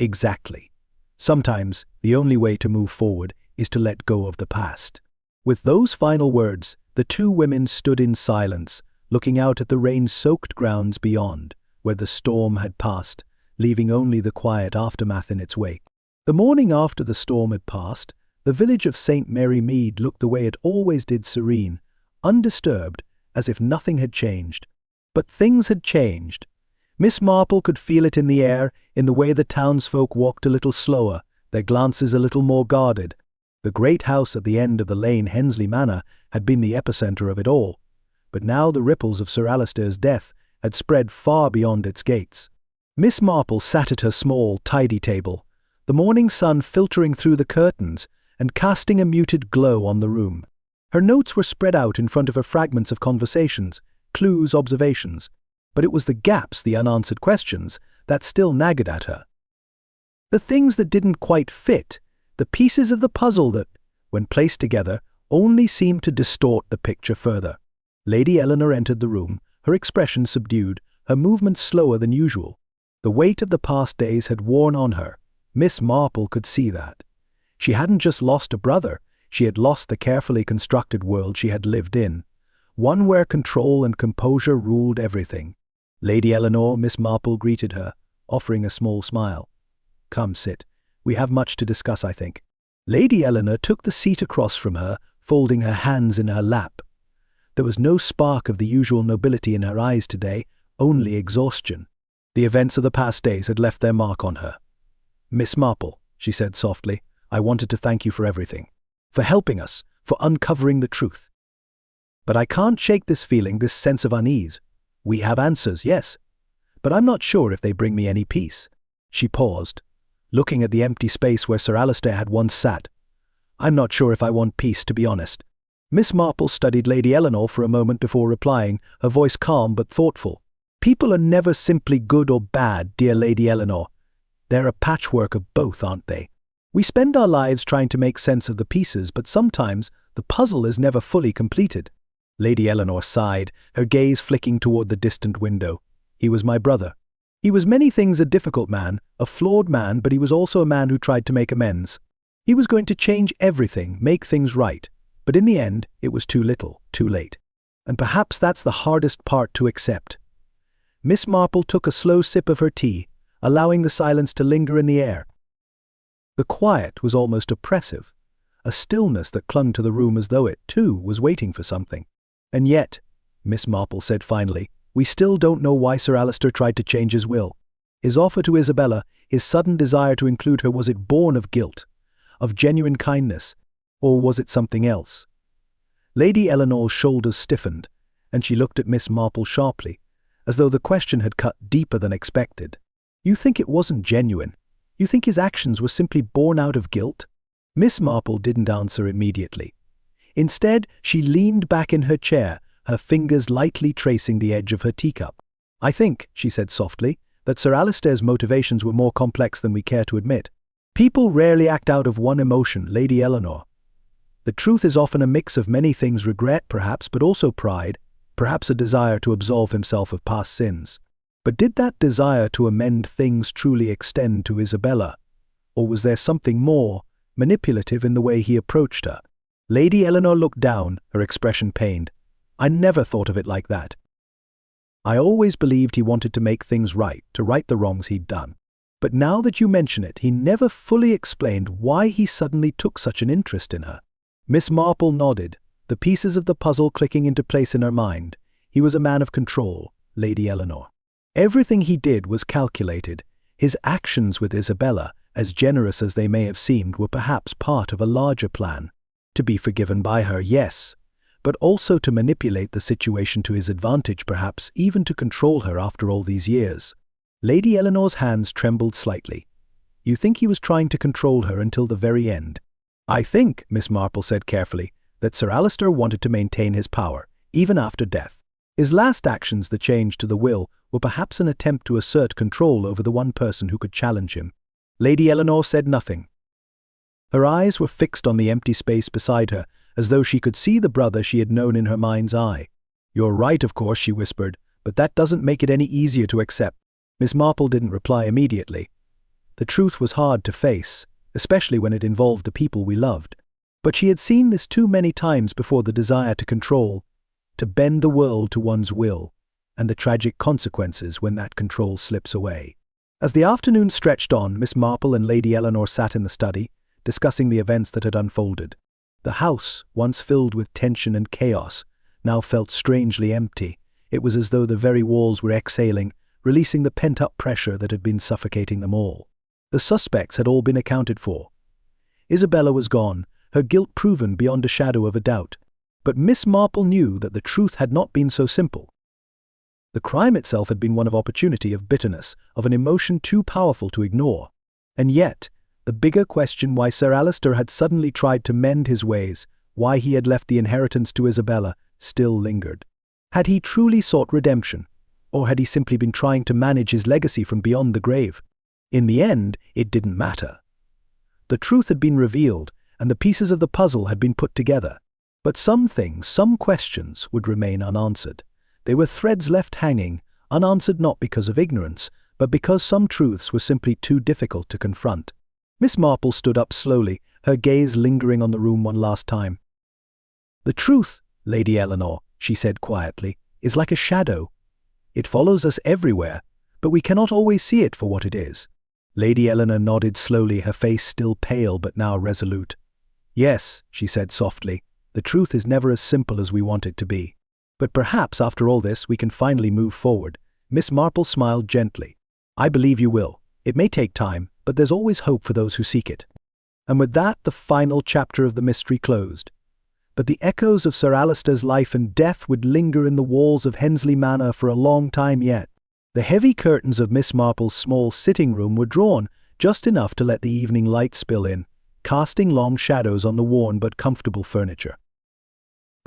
"Exactly. Sometimes the only way to move forward is to let go of the past." With those final words, the two women stood in silence, looking out at the rain-soaked grounds beyond, where the storm had passed, leaving only the quiet aftermath in its wake. The morning after the storm had passed, the village of St. Mary Mead looked the way it always did, serene, undisturbed, as if nothing had changed. But things had changed. Miss Marple could feel it in the air, in the way the townsfolk walked a little slower, their glances a little more guarded. The great house at the end of the lane, Hensley Manor, had been the epicenter of it all, but now the ripples of Sir Alister's death had spread far beyond its gates. Miss Marple sat at her small, tidy table, the morning sun filtering through the curtains and casting a muted glow on the room. Her notes were spread out in front of her, fragments of conversations, clues, observations, but it was the gaps, the unanswered questions, that still nagged at her. The things that didn't quite fit, the pieces of the puzzle that, when placed together, only seemed to distort the picture further. Lady Eleanor entered the room, her expression subdued, her movements slower than usual. The weight of the past days had worn on her. Miss Marple could see that. She hadn't just lost a brother, she had lost the carefully constructed world she had lived in. one where control and composure ruled everything. Lady Eleanor, Miss Marple greeted her, offering a small smile. "Come, sit. We have much to discuss, I think." Lady Eleanor took the seat across from her, folding her hands in her lap. There was no spark of the usual nobility in her eyes today, only exhaustion. The events of the past days had left their mark on her. "Miss Marple," she said softly, "I wanted to thank you for everything. For helping us, for uncovering the truth. But I can't shake this feeling, this sense of unease. We have answers, yes, but I'm not sure if they bring me any peace." She paused, looking at the empty space where Sir Alistair had once sat. "I'm not sure if I want peace, to be honest." Miss Marple studied Lady Eleanor for a moment before replying, her voice calm but thoughtful. "People are never simply good or bad, dear Lady Eleanor. They're a patchwork of both, aren't they? We spend our lives trying to make sense of the pieces, but sometimes the puzzle is never fully completed." Lady Eleanor sighed, her gaze flicking toward the distant window. "He was my brother. He was many things, a difficult man, a flawed man, but he was also a man who tried to make amends. He was going to change everything, make things right. But in the end, it was too little, too late. And perhaps that's the hardest part to accept." Miss Marple took a slow sip of her tea, allowing the silence to linger in the air. The quiet was almost oppressive, a stillness that clung to the room as though it, too, was waiting for something. "And yet," Miss Marple said finally, "we still don't know why Sir Alistair tried to change his will. His offer to Isabella, his sudden desire to include her, was it born of guilt, of genuine kindness, or was it something else?" Lady Eleanor's shoulders stiffened, and she looked at Miss Marple sharply, as though the question had cut deeper than expected. "You think it wasn't genuine? You think his actions were simply born out of guilt?" Miss Marple didn't answer immediately. Instead, she leaned back in her chair, her fingers lightly tracing the edge of her teacup. "I think," she said softly, "that Sir Alistair's motivations were more complex than we care to admit. People rarely act out of one emotion, Lady Eleanor. The truth is often a mix of many things, regret perhaps, but also pride, perhaps a desire to absolve himself of past sins. But did that desire to amend things truly extend to Isabella? Or was there something more, manipulative in the way he approached her?" Lady Eleanor looked down, her expression pained. "I never thought of it like that. I always believed he wanted to make things right, to right the wrongs he'd done. But now that you mention it, he never fully explained why he suddenly took such an interest in her." Miss Marple nodded, the pieces of the puzzle clicking into place in her mind. "He was a man of control, Lady Eleanor. Everything he did was calculated. His actions with Isabella, as generous as they may have seemed, were perhaps part of a larger plan. To be forgiven by her, yes, but also to manipulate the situation to his advantage, perhaps even to control her after all these years." Lady Eleanor's hands trembled slightly. "You think he was trying to control her until the very end?" "I think," Miss Marple said carefully, "that Sir Alistair wanted to maintain his power, even after death. His last actions, the change to the will, were perhaps an attempt to assert control over the one person who could challenge him." Lady Eleanor said nothing. Her eyes were fixed on the empty space beside her, as though she could see the brother she had known in her mind's eye. "You're right, of course," she whispered, "but that doesn't make it any easier to accept." Miss Marple didn't reply immediately. The truth was hard to face, especially when it involved the people we loved. But she had seen this too many times before: the desire to control, to bend the world to one's will, and the tragic consequences when that control slips away. As the afternoon stretched on, Miss Marple and Lady Eleanor sat in the study, discussing the events that had unfolded. The house, once filled with tension and chaos, now felt strangely empty. It was as though the very walls were exhaling, releasing the pent-up pressure that had been suffocating them all. The suspects had all been accounted for. Isabella was gone, her guilt proven beyond a shadow of a doubt. But Miss Marple knew that the truth had not been so simple. The crime itself had been one of opportunity, of bitterness, of an emotion too powerful to ignore. And yet, the bigger question, why Sir Alistair had suddenly tried to mend his ways, why he had left the inheritance to Isabella, still lingered. Had he truly sought redemption? Or had he simply been trying to manage his legacy from beyond the grave? In the end, it didn't matter. The truth had been revealed, and the pieces of the puzzle had been put together. But some things, some questions, would remain unanswered. They were threads left hanging, unanswered not because of ignorance, but because some truths were simply too difficult to confront. Miss Marple stood up slowly, her gaze lingering on the room one last time. "The truth, Lady Eleanor," she said quietly, is like a shadow. It follows us everywhere, but we cannot always see it for what it is. Lady Eleanor nodded slowly, her face still pale but now resolute. Yes, she said softly, the truth is never as simple as we want it to be. But perhaps after all this we can finally move forward. Miss Marple smiled gently. I believe you will. It may take time, but there's always hope for those who seek it. And with that, the final chapter of the mystery closed. But the echoes of Sir Alistair's life and death would linger in the walls of Hensley Manor for a long time yet. The heavy curtains of Miss Marple's small sitting room were drawn just enough to let the evening light spill in, casting long shadows on the worn but comfortable furniture.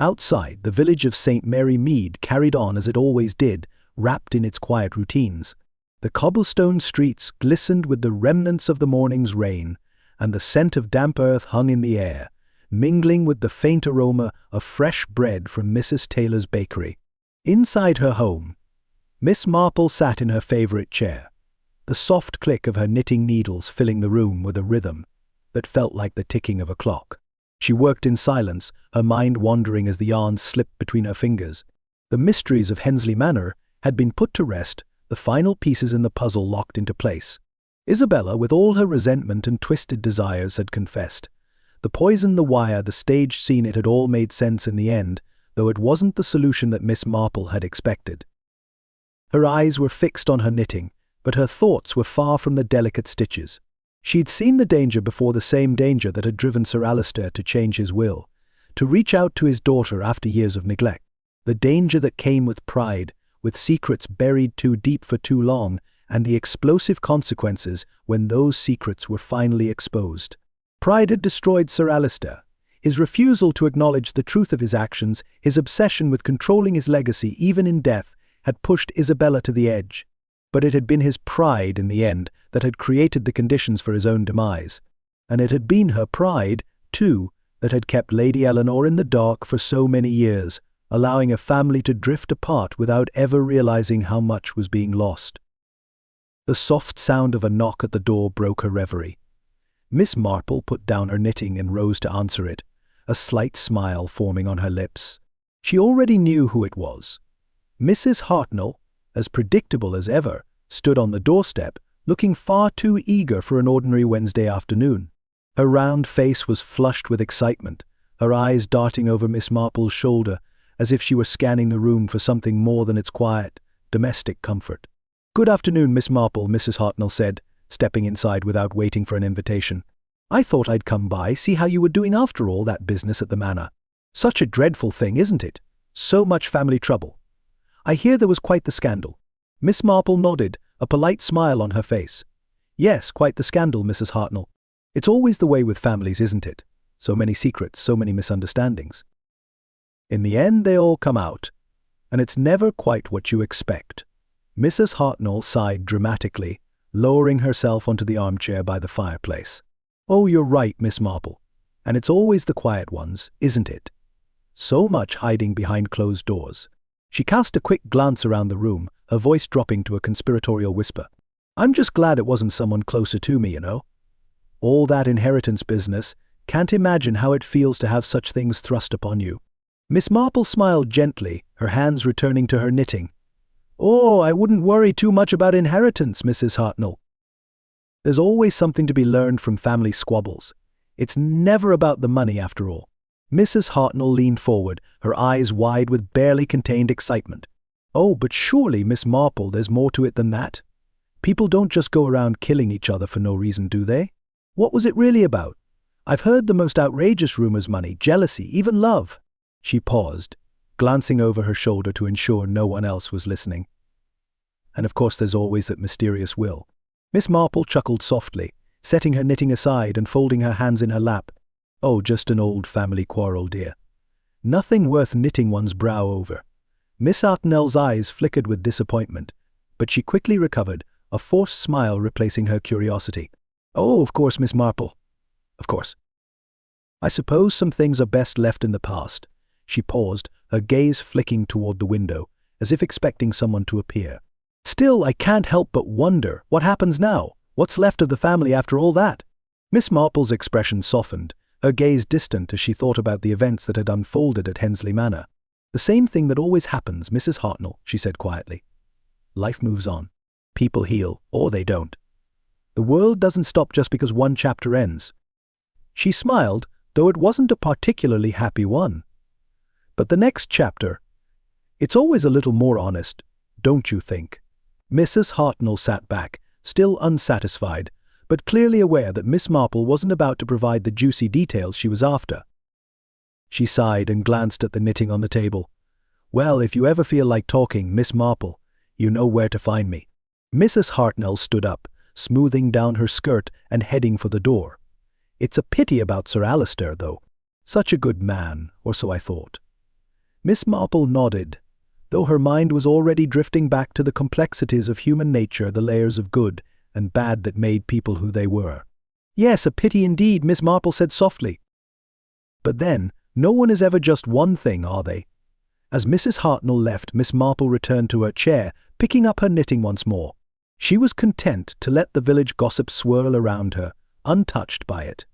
Outside, the village of St. Mary Mead carried on as it always did, wrapped in its quiet routines. The cobblestone streets glistened with the remnants of the morning's rain, and the scent of damp earth hung in the air, mingling with the faint aroma of fresh bread from Mrs. Taylor's bakery. Inside her home, Miss Marple sat in her favourite chair, the soft click of her knitting needles filling the room with a rhythm that felt like the ticking of a clock. She worked in silence, her mind wandering as the yarns slipped between her fingers. The mysteries of Hensley Manor had been put to rest, the final pieces in the puzzle locked into place. Isabella, with all her resentment and twisted desires, had confessed. The poison, the wire, the stage scene, it had all made sense in the end, though it wasn't the solution that Miss Marple had expected. Her eyes were fixed on her knitting, but her thoughts were far from the delicate stitches. She'd seen the danger before, the same danger that had driven Sir Alistair to change his will, to reach out to his daughter after years of neglect. The danger that came with pride, with secrets buried too deep for too long, and the explosive consequences when those secrets were finally exposed. Pride had destroyed Sir Alistair. His refusal to acknowledge the truth of his actions, his obsession with controlling his legacy even in death, had pushed Isabella to the edge. But it had been his pride, in the end, that had created the conditions for his own demise. And it had been her pride, too, that had kept Lady Eleanor in the dark for so many years, allowing a family to drift apart without ever realizing how much was being lost. The soft sound of a knock at the door broke her reverie. Miss Marple put down her knitting and rose to answer it, a slight smile forming on her lips. She already knew who it was. Mrs. Hartnell, as predictable as ever, stood on the doorstep, looking far too eager for an ordinary Wednesday afternoon. Her round face was flushed with excitement, her eyes darting over Miss Marple's shoulder, as if she were scanning the room for something more than its quiet, domestic comfort. "Good afternoon, Miss Marple," Mrs. Hartnell said, stepping inside without waiting for an invitation. "I thought I'd come by, see how you were doing after all that business at the manor. Such a dreadful thing, isn't it? So much family trouble. I hear there was quite the scandal." Miss Marple nodded, a polite smile on her face. "Yes, quite the scandal, Mrs. Hartnell. It's always the way with families, isn't it? So many secrets, so many misunderstandings. In the end, they all come out, and it's never quite what you expect." Mrs. Hartnell sighed dramatically, lowering herself onto the armchair by the fireplace. "Oh, you're right, Miss Marple. And it's always the quiet ones, isn't it? So much hiding behind closed doors." She cast a quick glance around the room, her voice dropping to a conspiratorial whisper. "I'm just glad it wasn't someone closer to me, you know. All that inheritance business, can't imagine how it feels to have such things thrust upon you." Miss Marple smiled gently, her hands returning to her knitting. "Oh, I wouldn't worry too much about inheritance, Mrs. Hartnell. There's always something to be learned from family squabbles. It's never about the money after all." Mrs. Hartnell leaned forward, her eyes wide with barely contained excitement. "Oh, but surely, Miss Marple, there's more to it than that. People don't just go around killing each other for no reason, do they? What was it really about? I've heard the most outrageous rumors: money, jealousy, even love." She paused, glancing over her shoulder to ensure no one else was listening. "And of course there's always that mysterious will." Miss Marple chuckled softly, setting her knitting aside and folding her hands in her lap. "Oh, just an old family quarrel, dear. Nothing worth knitting one's brow over." Miss Hartnell's eyes flickered with disappointment, but she quickly recovered, a forced smile replacing her curiosity. "Oh, of course, Miss Marple. Of course. I suppose some things are best left in the past." She paused, her gaze flicking toward the window, as if expecting someone to appear. "Still, I can't help but wonder, what happens now? What's left of the family after all that?" Miss Marple's expression softened, her gaze distant as she thought about the events that had unfolded at Hensley Manor. "The same thing that always happens, Mrs. Hartnell," she said quietly. "Life moves on. People heal, or they don't. The world doesn't stop just because one chapter ends." She smiled, though it wasn't a particularly happy one. "But the next chapter, it's always a little more honest, don't you think?" Mrs. Hartnell sat back, still unsatisfied, but clearly aware that Miss Marple wasn't about to provide the juicy details she was after. She sighed and glanced at the knitting on the table. "Well, if you ever feel like talking, Miss Marple, you know where to find me." Mrs. Hartnell stood up, smoothing down her skirt and heading for the door. "It's a pity about Sir Alistair, though. Such a good man, or so I thought." Miss Marple nodded, though her mind was already drifting back to the complexities of human nature, the layers of good and bad that made people who they were. "Yes, a pity indeed," Miss Marple said softly. "But then, no one is ever just one thing, are they?" As Mrs. Hartnell left, Miss Marple returned to her chair, picking up her knitting once more. She was content to let the village gossip swirl around her, untouched by it.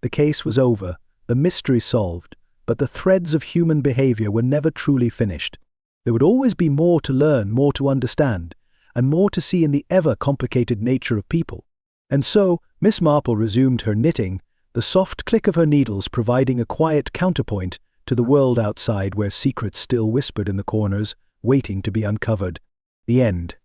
The case was over, the mystery solved, but the threads of human behavior were never truly finished. There would always be more to learn, more to understand, and more to see in the ever-complicated nature of people. And so, Miss Marple resumed her knitting, the soft click of her needles providing a quiet counterpoint to the world outside where secrets still whispered in the corners, waiting to be uncovered. The end.